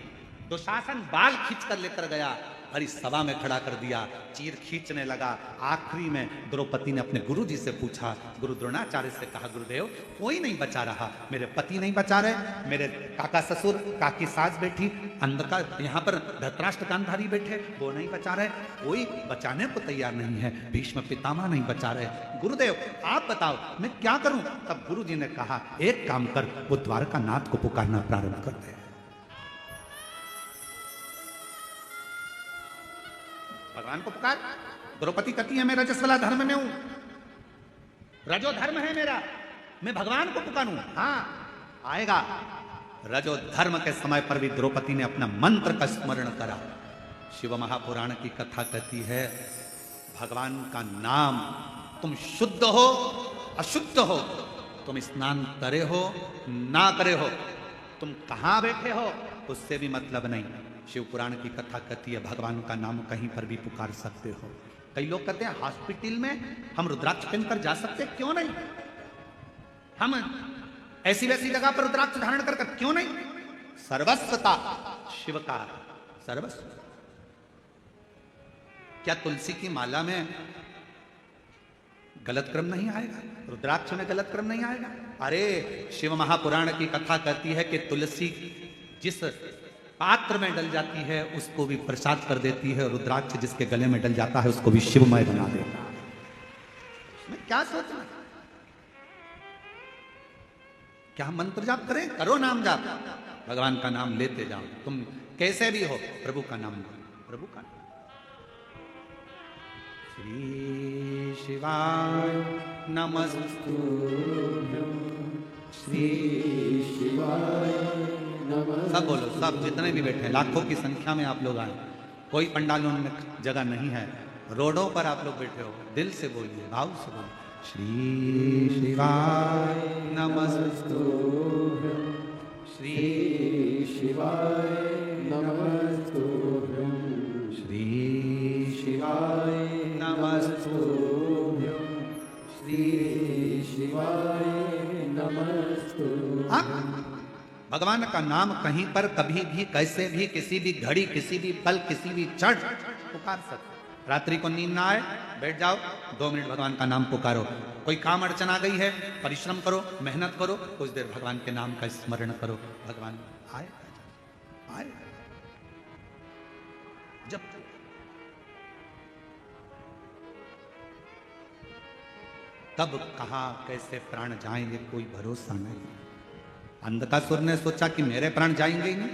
दुशासन बाल खींच कर लेकर गया, भरी सभा में खड़ा कर दिया, चीर खींचने लगा। आखिरी में द्रौपदी ने अपने गुरु जी से पूछा, गुरु द्रोणाचार्य से कहा, गुरुदेव कोई नहीं बचा रहा, मेरे पति नहीं बचा रहे, मेरे काका ससुर, काकी सास बैठी, अंधकार यहाँ पर धृतराष्ट्र गांधारी बैठे, वो नहीं बचा रहे, कोई बचाने को तैयार नहीं है, भीष्म पितामह नहीं बचा रहे, गुरुदेव आप बताओ मैं क्या करूं? तब गुरु जी ने कहा, एक काम कर, वो द्वारका नाथ को पुकारना प्रारंभ कर दे। भगवान को पुकार। द्रौपदी कहती है मैं रजस्वला धर्म में हूं, रजो धर्म है मेरा, मैं भगवान को पुकारूं। हाँ आएगा। रजो धर्म के समय पर भी द्रौपदी ने अपना मंत्र का स्मरण करा। शिव महापुराण की कथा कहती है, भगवान का नाम, तुम शुद्ध हो अशुद्ध हो, तुम स्नान करे हो ना करे हो, तुम कहां बैठे हो उससे भी मतलब नहीं। शिव पुराण की कथा कहती है भगवान का नाम कहीं पर भी पुकार सकते हो। कई लोग कहते हैं हॉस्पिटल में हम रुद्राक्ष पहनकर जा सकते, क्यों नहीं? हम ऐसी वैसी जगह पर रुद्राक्ष धारण कर क्यों नहीं? सर्वस्वता शिव का सर्वस्व। क्या तुलसी की माला में गलत क्रम नहीं आएगा? रुद्राक्ष में गलत क्रम नहीं आएगा? अरे शिव महापुराण की कथा कहती है कि तुलसी जिस पात्र में डल जाती है उसको भी प्रसाद कर देती है, रुद्राक्ष जिसके गले में डल जाता है उसको भी शिवमय बना देता है। मैं क्या सोचना? क्या हम मंत्र जाप करें? करो नाम जाप, भगवान का नाम लेते जाओ, तुम कैसे भी हो प्रभु का नाम लो, प्रभु का नाम। श्री शिवाय नमस्तुभ्यं, श्री शिवाय नमस्तुभ्यं। सब बोलो, सब जितने भी बैठे हैं, लाखों की संख्या में आप लोग आए, कोई पंडालों में जगह नहीं है, रोडों पर आप लोग बैठे हो, दिल से बोलिए, भाव से बोलिए, श्री शिवाय नमस्तुभ्यं, श्री शिवाय नमस्तुभ्यं, श्री शिवाय नमस्तुभ्यं, श्री शिवाय नमस्तुभ्यं। भगवान का नाम कहीं पर कभी भी कैसे भी किसी भी घड़ी किसी भी पल किसी भी क्षण पुकार सकते। रात्रि को नींद ना आए, बैठ जाओ, 2 मिनट भगवान का नाम पुकारो। कोई काम अड़चन आ गई है, परिश्रम करो, मेहनत करो, कुछ देर भगवान के नाम का स्मरण करो, भगवान आए आए। जब कब कहां कैसे प्राण जाएंगे कोई भरोसा नहीं। अंधकासुर ने सोचा कि मेरे प्राण जाएंगे ही नहीं,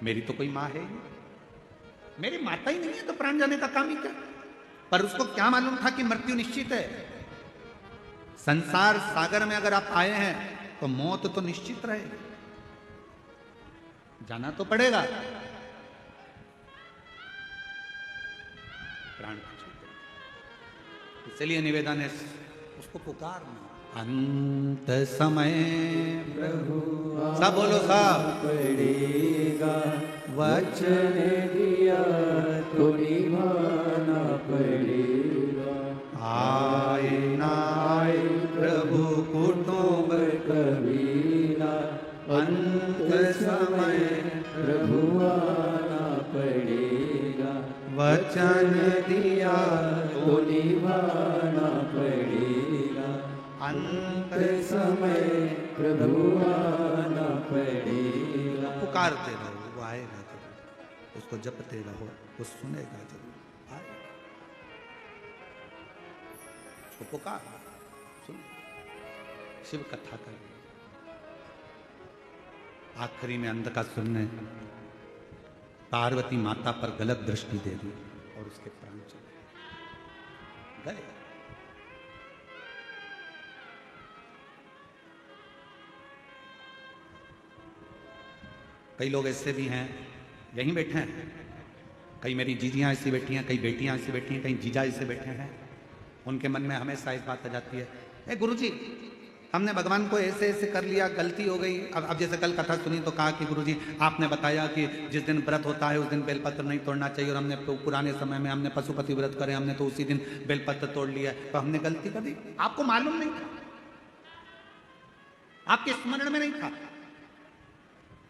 मेरी तो कोई माँ है ही, मेरी माता ही नहीं है तो प्राण जाने का काम ही क्या। पर उसको क्या मालूम था कि मृत्यु निश्चित है। संसार सागर में अगर आप आए हैं तो मौत तो निश्चित रहेगी, जाना तो पड़ेगा। प्राण इसलिए निवेदन है उसको पुकारना। अंत समय
प्रभु
सब बोलो सब
पड़ेगा, वचन दिया तो निभाना पड़ेगा।
आए ना आए प्रभु कुटुंब
कबीला, अंत समय प्रभु आना पड़ेगा,
वचन दिया
तो निभाना पड़ेगा।
अंत
समय प्रभु आना पड़ेगा।
पुकारते रहो, वो आएगा जरूर। उसको जपते रहो, वो सुनेगा जरूर, आएगा। उसको पुकार सुन, शिव कथा कर। आखिरी में अंधका सुनने पार्वती माता पर गलत दृष्टि दे दी और उसके प्राण चले गए। कई लोग ऐसे भी हैं, यहीं बैठे हैं, कई मेरी जीजियां ऐसी बैठी हैं, कई बेटियां ऐसी बैठी हैं, कई जीजा ऐसे बैठे हैं। उनके मन में हमेशा एक बात आ जाती है, ए गुरुजी हमने भगवान को ऐसे ऐसे कर लिया, गलती हो गई। अब जैसे कल कथा सुनी तो कहा कि गुरुजी आपने बताया कि जिस दिन व्रत होता है उस दिन बेलपत्र नहीं तोड़ना चाहिए, और हमने पुराने समय में हमने पशुपति व्रत करे, हमने तो उसी दिन बेलपत्र तोड़ लिया, तो हमने गलती कर दी। आपको मालूम नहीं था, आपके स्मरण में नहीं था,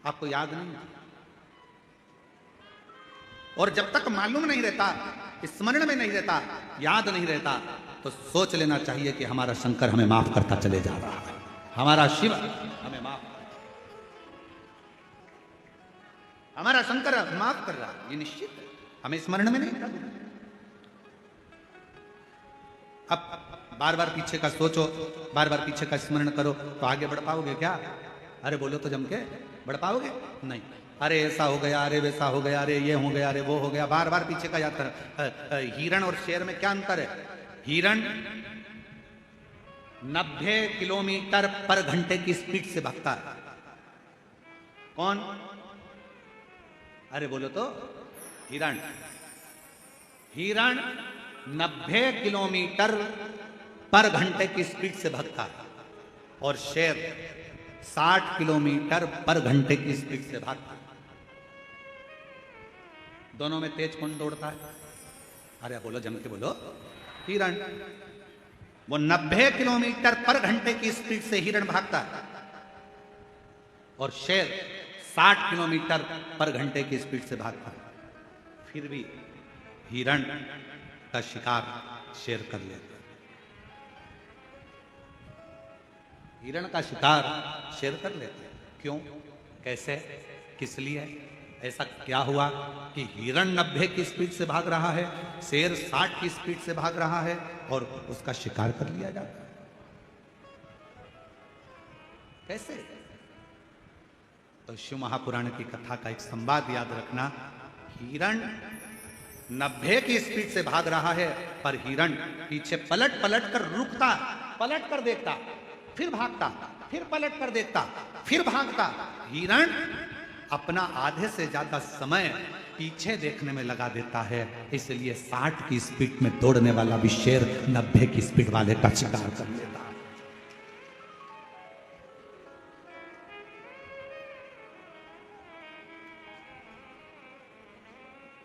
आपको याद नहीं था। और जब तक मालूम नहीं रहता, स्मरण में नहीं रहता, याद नहीं रहता, तो सोच लेना चाहिए कि हमारा शंकर हमें माफ करता चले जा रहा है, हमारा शिव हमें माफ, हमारा शंकर माफ कर रहा है, ये निश्चित है। हमें स्मरण में नहीं था। अब बार बार पीछे का सोचो, बार बार पीछे का स्मरण करो तो आगे बढ़ पाओगे क्या? अरे बोलो तो जम के बढ़ पाओगे? नहीं। अरे ऐसा हो गया, अरे वैसा हो गया, अरे ये हो गया, अरे वो हो गया, बार बार पीछे का याद कर। हिरण और शेर में क्या अंतर है? हिरण 90 किलोमीटर पर घंटे की स्पीड से भागता है। कौन? अरे बोलो तो हिरण। हिरण 90 किलोमीटर पर घंटे की स्पीड से भागता है और शेर 60 किलोमीटर पर घंटे की स्पीड से भागता है। दोनों में तेज कौन दौड़ता है? अरे बोलो, जम के बोलो। हिरण। वो 90 किलोमीटर पर घंटे की स्पीड से हिरण भागता है और शेर 60 किलोमीटर पर घंटे की स्पीड से भागता है। फिर भी हिरण का शिकार शेर कर लेता है। हिरण का शिकार शेर कर लेते हैं। क्यों? कैसे? किस लिए? ऐसा क्या हुआ कि हिरण 90 की स्पीड से भाग रहा है, शेर 60 की स्पीड से भाग रहा है और उसका शिकार कर लिया जाता है? कैसे? तो शिव महापुराण की कथा का एक संवाद याद रखना। हिरण 90 की स्पीड से भाग रहा है, पर हिरण पीछे पलट पलट कर रुकता, पलट कर देखता, फिर भागता, फिर पलट कर देखता, फिर भागता। हिरण अपना आधे से ज्यादा समय पीछे देखने में लगा देता है, इसलिए 60 की स्पीड में दौड़ने वाला भी शेर 90 की स्पीड वाले का शिकार कर लेता है।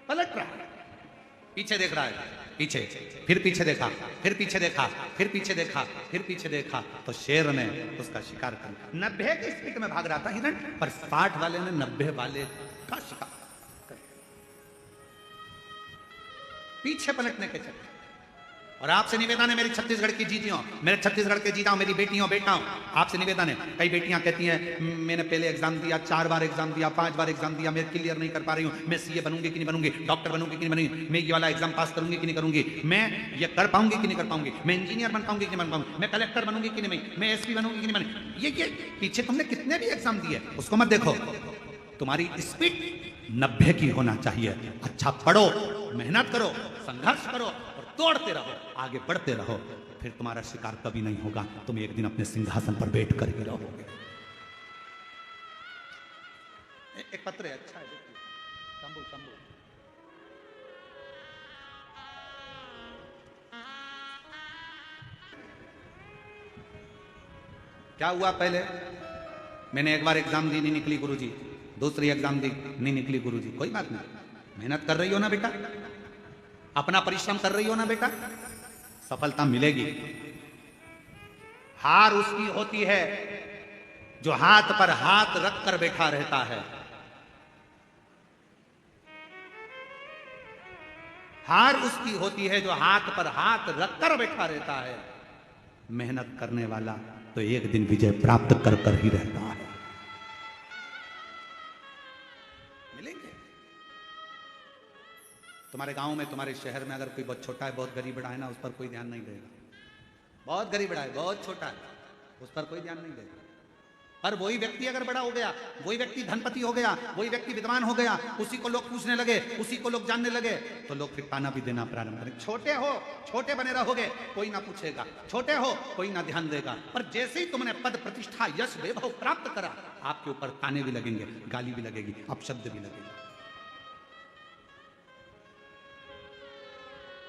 पलट रहा है, पीछे देख रहा है, पीछे, फिर पीछे देखा, फिर पीछे देखा, फिर पीछे देखा, फिर पीछे देखा, तो शेर ने उसका शिकार कर लिया। 90 की स्पीड में भाग रहा था हिरण, पर 60 वाले ने 90 वाले का शिकार कर लिया, पीछे पलटने के चक्कर। और आपसे निवेदन है मेरी छत्तीसगढ़ की जीजियों, मेरे छत्तीसगढ़ के जीजाओं, मेरी बेटियों बेटाओं, आपसे निवेदन है। कई बेटियां कहती हैं मैंने पहले एग्जाम दिया, 4 बार एग्जाम दिया, 5 बार एग्जाम दिया, मैं क्लियर नहीं कर पा रही हूँ, मैं सीए बनूंगी कि नहीं बनूंगी, डॉक्टर बनूंगी कि नहीं बनूंगी, मैं ये वाला एग्जाम पास करूंगी कि नहीं करूंगी, मैं ये कर पाऊंगी कि नहीं कर पाऊंगी, मैं इंजीनियर बन पाऊंगी कि नहीं बन पाऊंगी, मैं कलेक्टर बनूंगी कि नहीं, मैं एसपी बनूंगी कि नहीं बनूंगी। ये पीछे तुमने कितने भी एग्जाम दिए, उसको मत देखो, तुम्हारी स्पीड 90 की होना चाहिए। अच्छा पढ़ो, मेहनत करो, संघर्ष करो, दौड़ते रहो, आगे बढ़ते रहो, फिर तुम्हारा शिकार कभी नहीं होगा, तुम एक दिन अपने सिंहासन पर बैठ कर ही रहोगे। एक पत्र है, अच्छा है, शंभू शंभू क्या हुआ पहले? मैंने एक बार एग्जाम दी, नहीं निकली गुरुजी, दूसरी एग्जाम दी, नहीं निकली गुरुजी। कोई बात नहीं, मेहनत कर रही हो ना बेटा, अपना परिश्रम कर रही हो ना बेटा, सफलता मिलेगी। हार उसकी होती है जो हाथ पर हाथ रख कर बैठा रहता है। हार उसकी होती है जो हाथ पर हाथ रख कर बैठा रहता है। मेहनत करने वाला तो एक दिन विजय प्राप्त कर कर ही रहता है। मिलेंगे तुम्हारे गांव में, तुम्हारे शहर में अगर कोई बहुत छोटा है, बहुत गरीब बड़ा है ना, उस पर कोई ध्यान नहीं देगा। बहुत गरीब बड़ा है, बहुत छोटा है, उस पर कोई ध्यान नहीं देगा। पर वही व्यक्ति अगर बड़ा हो गया, वही व्यक्ति धनपति हो गया, वही व्यक्ति विद्वान हो गया, उसी को लोग पूछने लगे, उसी को लोग जानने लगे, तो लोग फिर ताना भी देना प्रारंभ करेंगे। छोटे हो, छोटे बने रहोगे, कोई ना पूछेगा, छोटे हो कोई ना ध्यान देगा। पर जैसे ही तुमने पद प्रतिष्ठा यश वैभव प्राप्त करा, आपके ऊपर ताने भी लगेंगे, गाली भी लगेगी, अपशब्द भी लगेगा।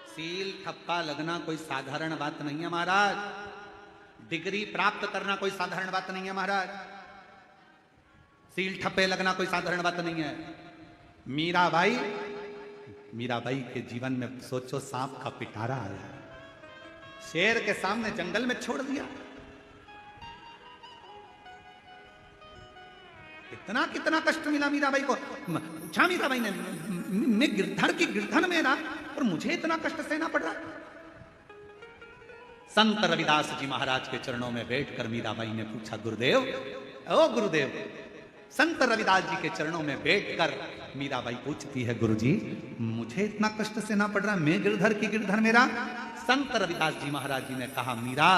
सील ठप्पा लगना कोई साधारण बात नहीं है महाराज। डिग्री प्राप्त करना कोई साधारण बात नहीं है महाराज। सील ठप्पे लगना कोई साधारण बात नहीं है। मीराबाई के जीवन में सोचो, सांप का पिटारा आया, शेर के सामने जंगल में छोड़ दिया। कितना कष्ट मिला मीराबाई को। पूछा मीराबाई ने, मैं गिरधर की गिरधन में ना, और मुझे इतना कष्ट सहना पड़ रहा। संत रविदास जी महाराज के चरणों में बैठकर मीराबाई ने पूछा, गुरुदेव, ओ गुरुदेव। संत रविदास जी के चरणों में बैठकर मीराबाई पूछती है, गुरुजी मुझे इतना कष्ट सहना पड़ रहा, मैं गिरधर की गिरधर मेरा। संत रविदास जी महाराज जी ने कहा, मीरा,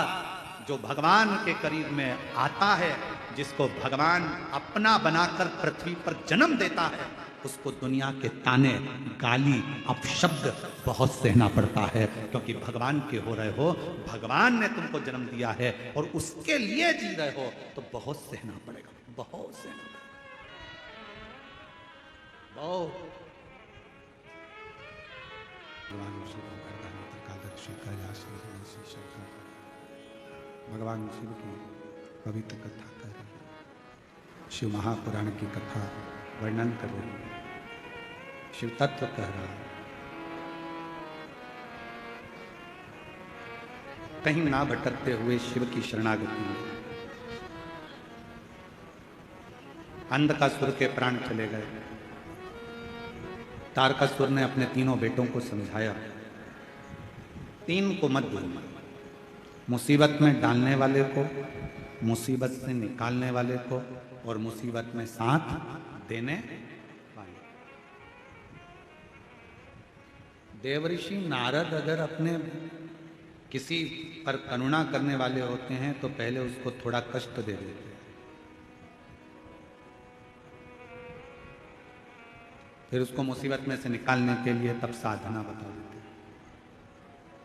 जो भगवान के करीब में आता है, जिसको भगवान अपना बनाकर पृथ्वी पर जन्म देता है, उसको दुनिया के ताने, गाली, अपशब्द बहुत सहना पड़ता है। क्योंकि भगवान के हो रहे हो, भगवान ने तुमको जन्म दिया है और उसके लिए जी रहे हो, तो बहुत सहना पड़ेगा, बहुत सहना पड़ेगा, बहुत। भगवान शिव की पवित्र कथा कर रही है, शिव महापुराण की कथा वर्णन कर रही है, शिव तत्व कह रहा है। कहीं ना भटकते हुए शिव की शरणागति में अंधकासुर के प्राण चले गए। तारकासुर ने अपने तीनों बेटों को समझाया, तीन को मत भूलना, मुसीबत में डालने वाले को, मुसीबत से निकालने वाले को, और मुसीबत में साथ देने वाले। देवऋषि नारद अगर अपने किसी पर करुणा करने वाले होते हैं तो पहले उसको थोड़ा कष्ट दे देते हैं, फिर उसको मुसीबत में से निकालने के लिए तब साधना बता देते हैं,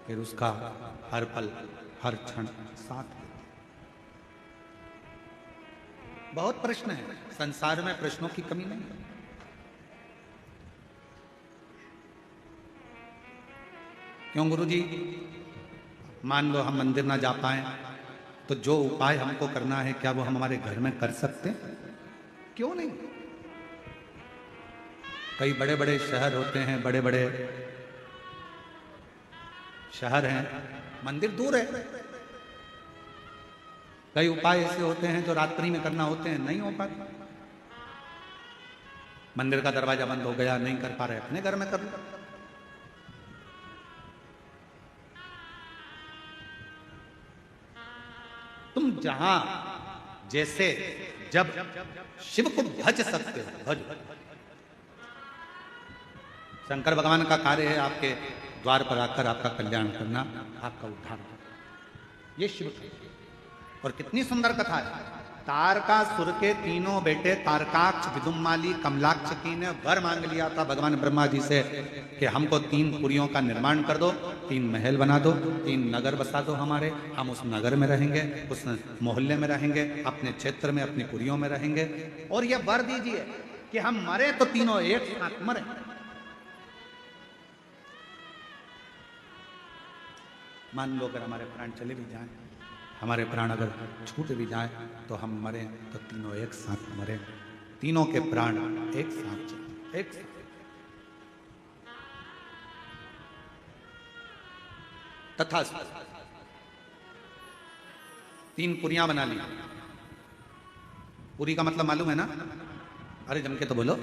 फिर उसका हर पल हर क्षण साथ देते। बहुत प्रश्न है संसार में, प्रश्नों की कमी नहीं है। क्यों गुरुजी? मान लो हम मंदिर ना जा पाए, तो जो उपाय हमको करना है, क्या वो हम हमारे घर में कर सकते हैं? क्यों नहीं? कई बड़े बड़े शहर होते हैं, बड़े बड़े शहर हैं, मंदिर दूर है। कई उपाय ऐसे होते हैं जो रात्रि में करना होते हैं, नहीं हो पाते। मंदिर का दरवाजा बंद हो गया, नहीं कर पा रहे, अपने घर में कर लो। तुम जहां जैसे जब शिव को भज सकते हो, भज। शंकर भगवान का कार्य है आपके द्वार पर आकर आपका कल्याण करना, आपका उद्धार करना, ये शिव का। और कितनी सुंदर कथा है। तारकासुर के तीनों बेटे तारकाक्ष, विदुम्माली, कमलाक्ष की ने वर मांग लिया था भगवान ब्रह्मा जी से कि हमको 3 पुरियों का निर्माण कर दो, 3 महल बना दो, 3 नगर बसा दो हमारे, हम उस नगर में रहेंगे, उस मोहल्ले में रहेंगे, अपने क्षेत्र में अपनी पुरियों में रहेंगे, और ये वर दीजिए कि हम मरे तो तीनों एक साथ मरे। मान लो अगर हमारे प्राण चले भी जाएं, हमारे प्राण अगर छूट भी जाए तो हम मरें तो तीनों एक साथ मरें, तीनों के प्राण एक साथ चले, एक साथ। तथा 3 पुरियां बना ली। पुरी का मतलब मालूम है ना? अरे जम के तो बोलो।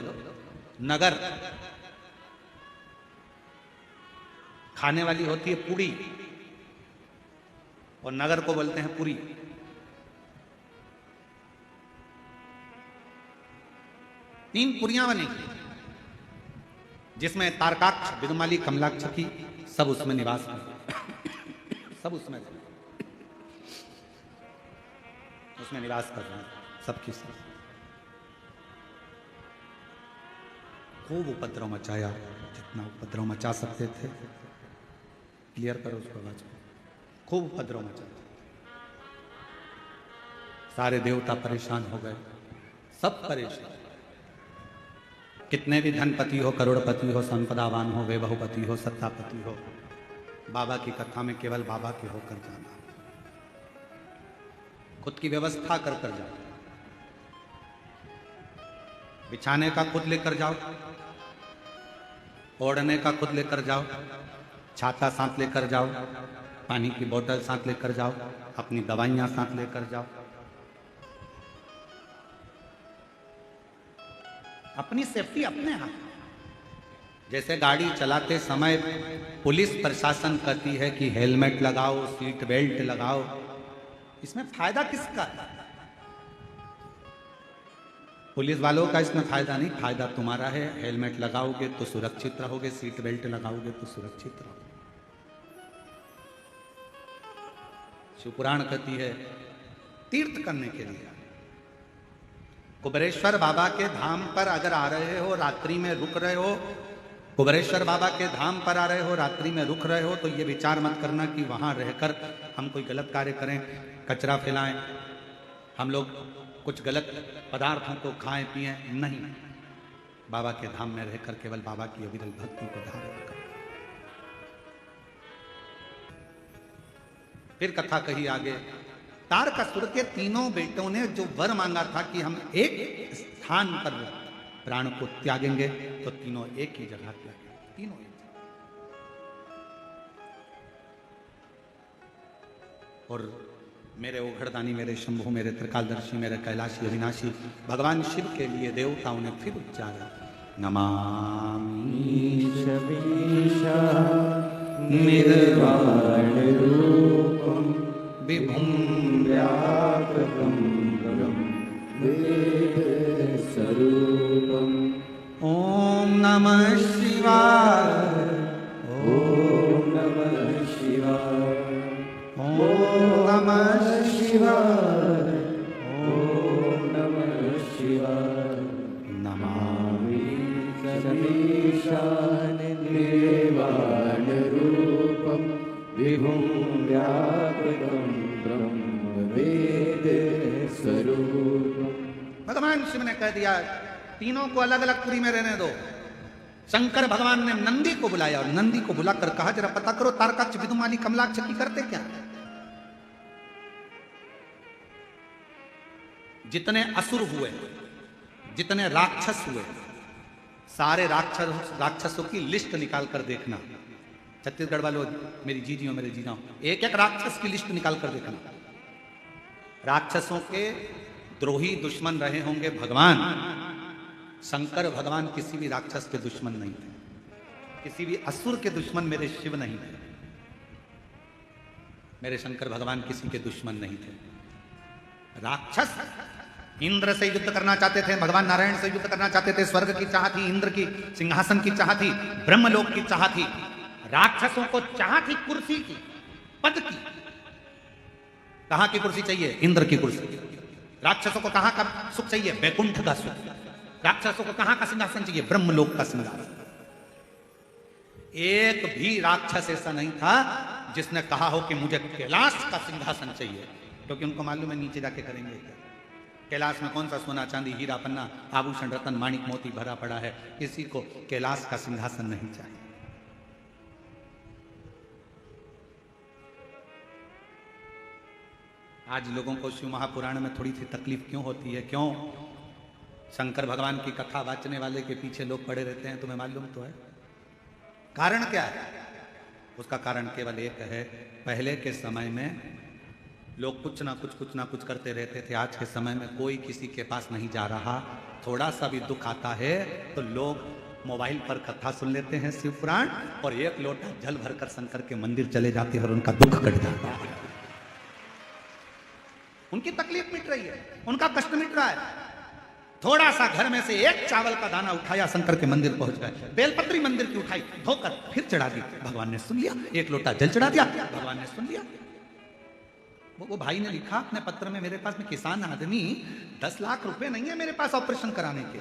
नगर खाने वाली होती है पुड़ी और नगर को बोलते हैं पुरी। तीन पुरियां बनी जिसमें तारकाक्ष, बिदुमाली, कमलाक्ष की सब उसमें निवास में, सब उसमें निवास कर रहे हैं, सबकी सब। खूब उपद्रव मचाया, जितना उपद्रव मचा सकते थे। क्लियर करो उसको आवाज को। खूब उपद्रव मचाया, सारे देवता परेशान हो गए, सब परेशान। कितने भी धनपति हो, करोड़पति हो, संपदावान हो, वैभवपति हो, सत्तापति हो, बाबा की कथा में केवल बाबा के होकर जाना, खुद की व्यवस्था कर कर जाओ, बिछाने का खुद लेकर जाओ, ओढ़ने का खुद लेकर जाओ, छाता साथ लेकर जाओ, पानी की बोतल साथ लेकर जाओ, अपनी दवाइयां साथ लेकर जाओ, अपनी सेफ्टी अपने हाथ। जैसे गाड़ी चलाते समय पुलिस प्रशासन कहती है कि हेलमेट लगाओ, सीट बेल्ट लगाओ, इसमें फायदा किसका है? पुलिस वालों का इसमें फायदा नहीं, फायदा तुम्हारा है। हेलमेट लगाओगे तो सुरक्षित रहोगे, सीट बेल्ट लगाओगे तो सुरक्षित रहोगे। शिवपुराण कहती है तीर्थ करने के लिए कुबेरेश्वर बाबा के धाम पर अगर आ रहे हो, रात्रि में रुक रहे हो, कुबेरेश्वर बाबा के धाम पर आ रहे हो, रात्रि में रुक रहे हो, तो ये विचार मत करना कि वहां रहकर हम कोई गलत कार्य करें, कचरा फैलाएं, हम लोग कुछ गलत पदार्थों को खाएं पिएं। नहीं, बाबा के धाम में रहकर केवल बाबा की अविरल भक्ति को धारण करें। फिर कथा कही आगे, तारकासुर के तीनों बेटों ने जो वर मांगा था कि हम एक स्थान पर प्राण को त्यागेंगे, तो तीनों एक ही जगह त्यागे, तीनों एक जगह। और मेरे ओघड़दानी, मेरे शंभु, मेरे त्रिकालदर्शी, मेरे कैलाशी अविनाशी भगवान शिव के लिए देवताओं ने फिर उच्चारा, नमामि निर्वाण रूपम विभुम
व्यापकं वेद स्वरूपम।
ओम नमः शिवाय,
ओम नमः शिवाय,
ओम नमः
शिवाय, ओम नमः शिवाय।
नमामि
शमीशान निर्वाण रूपम विभुं व्यापकं ब्रह्म वेद स्वरूपम।
भगवान शिव ने कह दिया तीनों को अलग अलग पुरी में रहने दो। शंकर भगवान ने नंदी को बुलाया और नंदी को बुलाकर कहा, जरा पता करो तारकाक्ष, विदुमाली, कमलाक्ष की करते क्या? जितने असुर हुए, जितने राक्षस हुए, सारे राक्षसों की लिस्ट निकाल कर देखना। छत्तीसगढ़ वालों, मेरी जीजियों, मेरे जीजाओं, एक एक राक्षस की लिस्ट निकाल कर देखना। राक्षसों के द्रोही दुश्मन रहे होंगे भगवान। शंकर भगवान किसी भी राक्षस के दुश्मन नहीं थे, किसी भी असुर के दुश्मन मेरे शिव नहीं थे। मेरे शंकर भगवान किसी के दुश्मन नहीं थे। राक्षस इंद्र से युद्ध करना चाहते थे, भगवान नारायण से युद्ध करना चाहते थे, स्वर्ग की चाह थी, इंद्र की सिंहासन की चाह थी, ब्रह्मलोक की चाह थी। राक्षसों को चाह थी कुर्सी की, पद की। कहां की कुर्सी चाहिए? इंद्र की कुर्सी। राक्षसों को कहां का सुख चाहिए? वैकुंठ का सुख। राक्षसों को कहां का सिंहासन चाहिए? ब्रह्मलोक का सिंहासन। एक भी राक्षस ऐसा नहीं था जिसने कहा हो कि मुझे कैलाश का सिंहासन चाहिए, क्योंकि उनको मालूम है नीचे जाके करेंगे क्या। कैलाश में कौन सा सोना चांदी हीरा पन्ना आभूषण रतन माणिक मोती भरा पड़ा है, किसी को कैलाश का सिंहासन नहीं चाहिए। आज लोगों को शिव महापुराण में थोड़ी सी तकलीफ क्यों होती है? क्यों शंकर भगवान की कथा वाचने वाले के पीछे लोग पड़े रहते हैं? तुम्हें मालूम तो है कारण क्या है? उसका कारण केवल एक है, पहले के समय में लोग कुछ ना कुछ करते रहते थे। आज के समय में कोई किसी के पास नहीं जा रहा। थोड़ा सा भी दुख आता है तो लोग मोबाइल पर कथा सुन लेते हैं शिव पुराण, और एक लोटा जल भरकर शंकर के मंदिर चले जाते हैं और उनका दुख कट जाता है। उनकी तकलीफ मिट रही है, उनका कष्ट मिट रहा है। थोड़ा सा घर में से एक चावल का दाना उठाया, शंकर के मंदिर पहुंच गए। बेलपत्री मंदिर की उठाई, धोकर फिर चढ़ा दी, भगवान ने सुन लिया। एक लोटा जल चढ़ा दिया, भगवान ने सुन लिया। वो भाई ने लिखा अपने पत्र में, मेरे पास में किसान आदमी, 10 लाख रुपए नहीं है मेरे पास ऑपरेशन कराने के,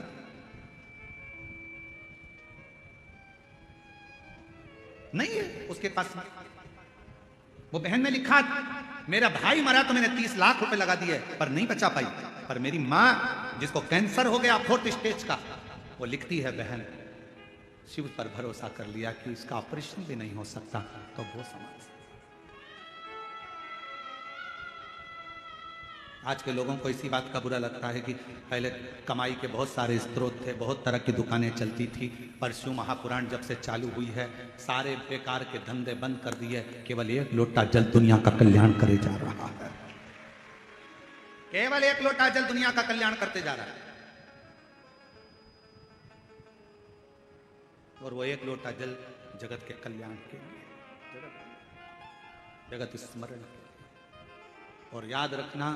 नहीं है उसके पास। वो बहन ने लिखा, मेरा भाई मरा तो मैंने 30 लाख रुपए लगा दिए पर नहीं बचा पाई। पर मेरी मां जिसको कैंसर हो गया 4th स्टेज का, वो लिखती है, बहन शिव पर भरोसा कर लिया कि इसका ऑपरेशन भी नहीं हो सकता तो वो समाज। आज के लोगों को इसी बात का बुरा लगता है कि पहले कमाई के बहुत सारे स्रोत थे, बहुत तरह की दुकानें चलती थी, पर शिव महापुराण जब से चालू हुई है सारे बेकार के धंधे बंद कर दिए। केवल एक लोटा जल दुनिया का कल्याण करे जा रहा है, केवल एक लोटा जल दुनिया का कल्याण करते जा रहा है। और वो एक लोटा जल जगत के कल्याण के लिए, जगत स्मरण के लिए। और याद रखना,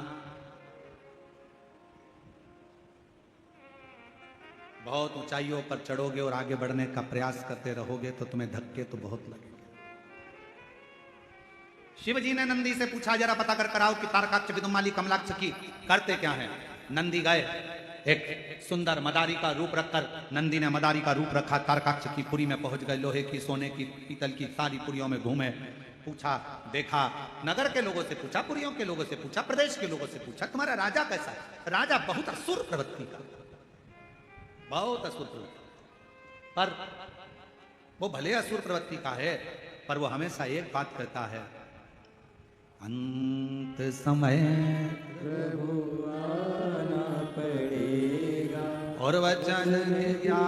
बहुत ऊंचाइयों पर चढ़ोगे और आगे बढ़ने का प्रयास करते रहोगे तो तुम्हें धक्के तो बहुत लगेंगे। शिव जी ने नंदी से पूछा, जरा पता कर कराओ कि तारकाक्ष विदुमाली कमलाक्ष की करते क्या हैं। नंदी गए, एक सुंदर मदारी का रूप रखकर नंदी ने मदारी का रूप रखा, तारकाक्ष की पुरी में पहुंच गए। लोहे की, सोने की, पीतल की सारी पुरियों में घूमे, पूछा, देखा, नगर के लोगों से पूछा, पुरियों के लोगों से पूछा, प्रदेश के लोगों से पूछा, तुम्हारा राजा कैसा है? राजा बहुत असुर प्रवृत्ति का, बहुत असुर प्रवृत्ति, पर वो भले असुर प्रवृत्ति का है पर वो हमेशा एक बात कहता है, अंत समय
प्रभु आना पड़ेगा
और वचन दिया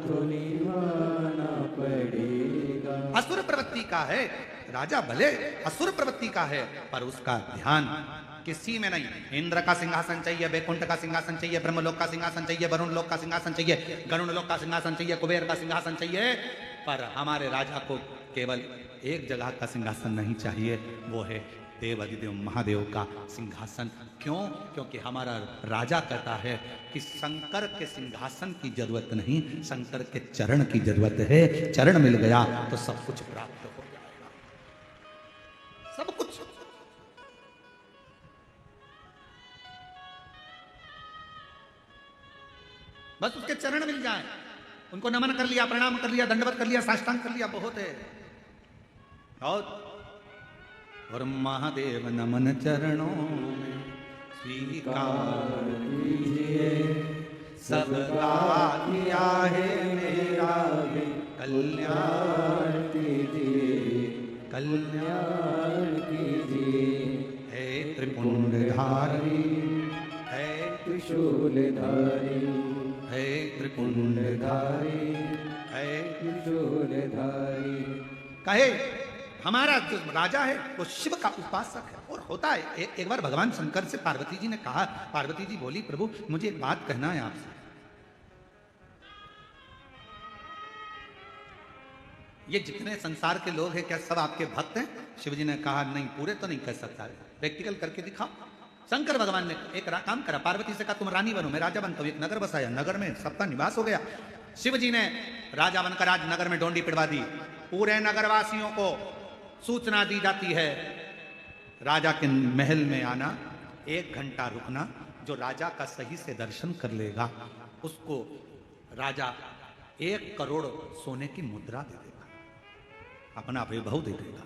तो निभाना पड़ेगा।
असुर प्रवृत्ति का है राजा, भले असुर प्रवृत्ति का है पर उसका ध्यान किसी में नहीं। इंद्र का सिंहासन चाहिए, वैकुंठ का सिंहासन चाहिए, ब्रह्मलोक का सिंहासन चाहिए, वरुण लोक का सिंहासन चाहिए, गरुण लोक का सिंहासन चाहिए, कुबेर का सिंहासन चाहिए, पर हमारे राजा को केवल एक जगह का सिंहासन नहीं चाहिए, वो है देवाधिदेव महादेव का सिंहासन। क्यों? क्योंकि हमारा राजा कहता है कि शंकर के सिंहासन की जरूरत नहीं, शंकर के चरण की जरूरत है। चरण मिल गया तो सब कुछ प्राप्त हो जाएगा, सब कुछ। बस उसके चरण मिल जाए, उनको नमन कर लिया, प्रणाम कर लिया, दंडवत कर लिया, साष्टांग कर लिया, बहुत है। और महादेव नमन चरणों में स्वीकार कीजिए, सबका किया है मेरा भी कल्याण कीजिए, कल्याण कीजिए। हे त्रिपुंडधारी, हे
त्रिशूलधारी,
हे त्रिपुंडधारी, हे
त्रिशूलधारी।
कहे हमारा जो राजा है वो शिव का उपासक है। और होता है एक बार भगवान शंकर से पार्वती जी ने कहा, पार्वती जी बोली, प्रभु मुझे एक बात कहना है आपसे। ये जितने संसार के लोग हैं क्या सब आपके भक्त हैं? शिव जी ने कहा, नहीं, पूरे तो नहीं कह सकता, प्रैक्टिकल करके दिखाओ। शंकर भगवान ने एक काम करा, पार्वती से कहा तुम रानी बनो, मैं राजा बनता हूं। एक नगर बसाया, नगर में सबका निवास हो गया। शिव जी ने राजा बनकर आज नगर में डोंडी पिड़वा दी। पूरे नगरवासियों को सूचना दी जाती है, राजा के महल में आना, 1 घंटा रुकना, जो राजा का सही से दर्शन कर लेगा उसको राजा 1 करोड़ सोने की मुद्रा दे देगा, अपना वैभव दे देगा।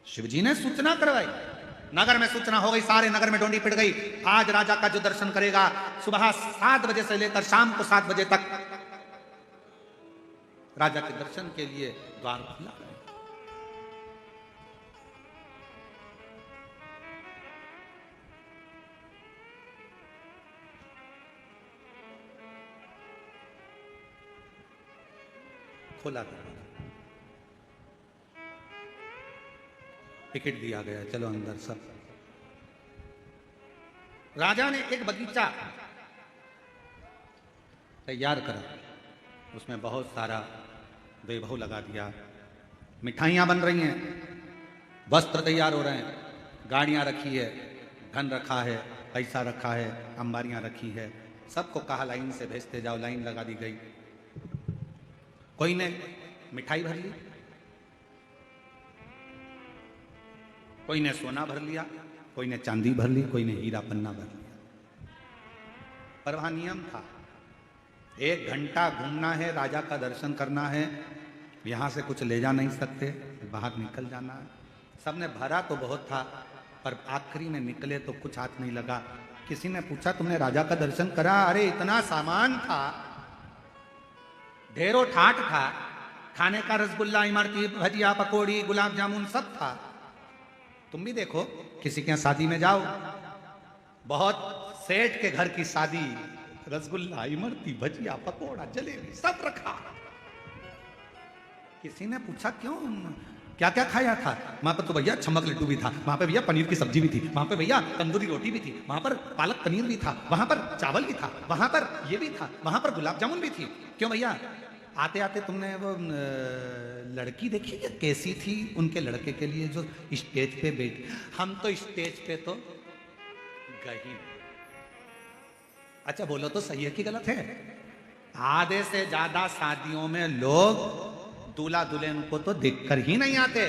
शिव जी ने सूचना करवाई, नगर में सूचना हो गई, सारे नगर में डोंडी पिट गई। आज राजा का जो दर्शन करेगा सुबह 7 बजे से लेकर शाम को 7 बजे तक राजा के दर्शन के लिए द्वार खुला है। खोला दरवाजा, टिकट दिया गया, चलो अंदर सब। राजा ने एक बगीचा तैयार करा, उसमें बहुत सारा वैभव लगा दिया, मिठाइयां बन रही हैं, वस्त्र तैयार हो रहे हैं, गाड़ियां रखी है, धन रखा है, पैसा रखा है, अंबारियां रखी है, सबको कहा लाइन से भेजते जाओ, लाइन लगा दी गई। कोई ने मिठाई भर ली, कोई ने सोना भर लिया, कोई ने चांदी भर ली, कोई ने हीरा पन्ना भर लिया। पर वहां नियम था, 1 घंटा घूमना है, राजा का दर्शन करना है, यहां से कुछ ले जा नहीं सकते, बाहर निकल जाना है। सबने भरा तो बहुत था, पर आखिरी में निकले तो कुछ हाथ नहीं लगा। किसी ने पूछा तुमने राजा का दर्शन करा? अरे इतना सामान था, ढेरों ठाठ था, खाने का रसगुल्ला, इमरती, भजिया, पकौड़ी, गुलाब जामुन सब था। तुम भी देखो, किसी के यहाँ शादी में जाओ, बहुत सेठ के घर की शादी, रसगुल्ला, इमरती, भजिया, पकौड़ा, जलेबी सब रखा। किसी ने पूछा क्यों, क्या क्या खाया था? वहां पर तो भैया छमक लड्डू भी था, वहां पर भैया पनीर की सब्जी भी थी, वहां पर भैया तंदूरी रोटी भी थी, वहां पर पालक पनीर भी था, वहां पर चावल भी था, वहां पर ये भी था, वहां पर गुलाब जामुन भी थी। क्यों भैया, आते आते तुमने वो लड़की देखी क्या कैसी थी उनके लड़के के लिए जो स्टेज पे बैठी? हम तो स्टेज पे तो गई। अच्छा बोलो तो सही है कि गलत है? आधे से ज्यादा शादियों में लोग दूल्हा दुल्हन को तो देखकर ही नहीं आते,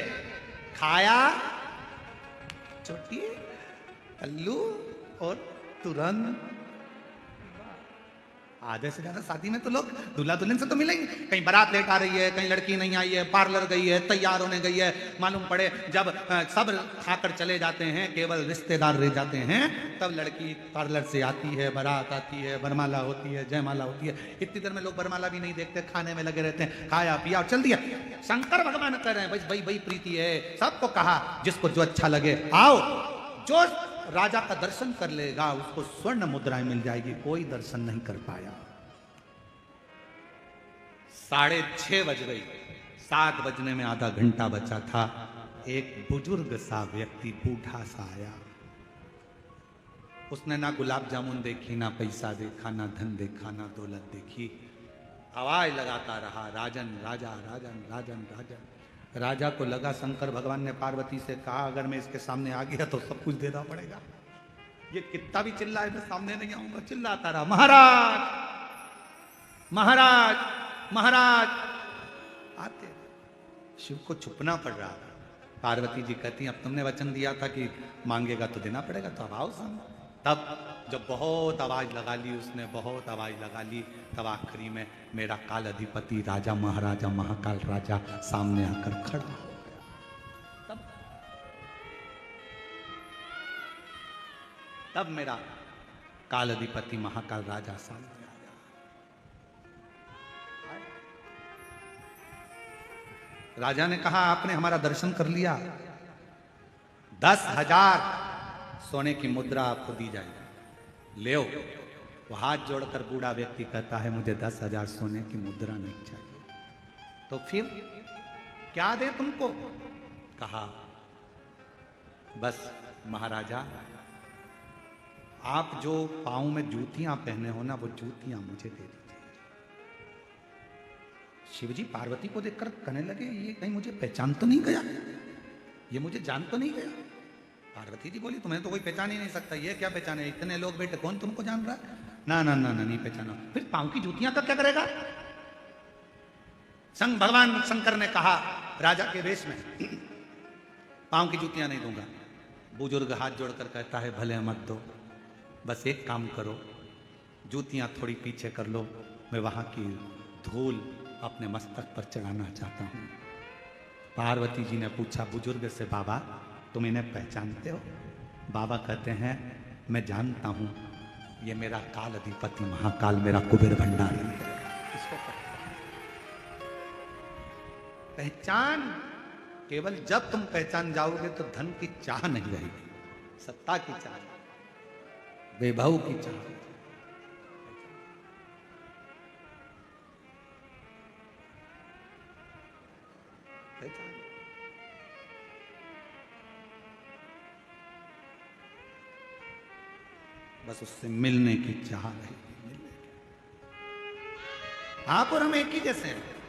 खाया, चोटी, अल्लू और तुरंत। आधे से ज्यादा शादी में तो लोग दूल्हा दुल्हन से तो मिलेंगे, कहीं बारात लेट आ रही है, कहीं लड़की नहीं आई है, पार्लर गई है, तैयार होने गई है, मालूम पड़े जब सब खाकर चले जाते हैं, केवल रिश्तेदार रह जाते हैं, तब लड़की पार्लर से आती है, बारात आती है, वरमाला होती है, जयमाला होती है। इतनी देर में लोग वरमाला भी नहीं देखते, खाने में लगे रहते हैं, खाया पिया और चल दिया। शंकर भगवान कह रहे हैं भाई भाई प्रीति है, सबको कहा जिसको जो अच्छा लगे आओ, जो राजा का दर्शन कर लेगा उसको स्वर्ण मुद्राएं मिल जाएगी। कोई दर्शन नहीं कर पाया। 6:30 बज गई, 7 बजने में आधा घंटा बचा था। एक बुजुर्ग सा व्यक्ति बूढ़ा सा आया, उसने ना गुलाब जामुन देखी, ना पैसा देखा, ना धन देखा, ना दौलत देखी, आवाज लगाता रहा राजन राजा राजन राजन राजन। राजा को लगा शंकर भगवान ने पार्वती से कहा अगर मैं इसके सामने आ गया तो सब कुछ देना पड़ेगा, ये कितना भी चिल्लाए मैं सामने नहीं आऊंगा। चिल्लाता रहा महाराज महाराज महाराज। आते शिव को छुपना पड़ रहा था। पार्वती जी कहती अब तुमने वचन दिया था कि मांगेगा तो देना पड़ेगा, तो अब आओ सामने। तब जब बहुत आवाज लगा ली उसने, बहुत आवाज लगा ली, तब आखिरी में मेरा काल अधिपति राजा महाराजा महाकाल राजा सामने आकर खड़ा हो गया। तब मेरा काल अधिपति महाकाल राजा सामने आया। राजा ने कहा आपने हमारा दर्शन कर लिया, 10,000 सोने की मुद्रा आपको दी जाएगी, ले। वो हाथ जोड़कर बूढ़ा व्यक्ति कहता है मुझे 10,000 सोने की मुद्रा नहीं चाहिए। तो फिर क्या दे तुमको? कहा बस महाराजा आप जो पांव में जूतियां पहने हो ना, वो जूतियां मुझे दे दीजिए। शिवजी पार्वती को देखकर कहने लगे ये कहीं मुझे पहचान तो नहीं गया, ये मुझे जान तो नहीं गया। पार्वती जी बोली तुम्हें तो कोई पहचान ही नहीं सकता, ये क्या पहचाने, इतने लोग बैठे कौन तुमको जान रहा है? ना ना ना ना नहीं पहचाना। फिर पांव की जूतियां का क्या करेगा? भगवान शंकर ने कहा राजा के वेश में पांव की जूतियां नहीं दूंगा। बुजुर्ग हाथ जोड़कर कहता है भले मत दो, बस एक काम करो, जूतियां थोड़ी पीछे कर लो, मैं वहां की धूल अपने मस्तक पर चढ़ाना चाहता हूं। पार्वती जी ने पूछा बुजुर्ग से बाबा तुम इन्हें पहचानते हो? बाबा कहते हैं मैं जानता हूं, ये मेरा काल अधिपति महाकाल मेरा कुबेर भंडार है। इसको पहचान केवल जब तुम पहचान जाओगे तो धन की चाह नहीं रहेगी, सत्ता की चाह, वैभव की चाह। पहचान। बस उससे मिलने की चाह रही, आप और हम एक ही जैसे हैं।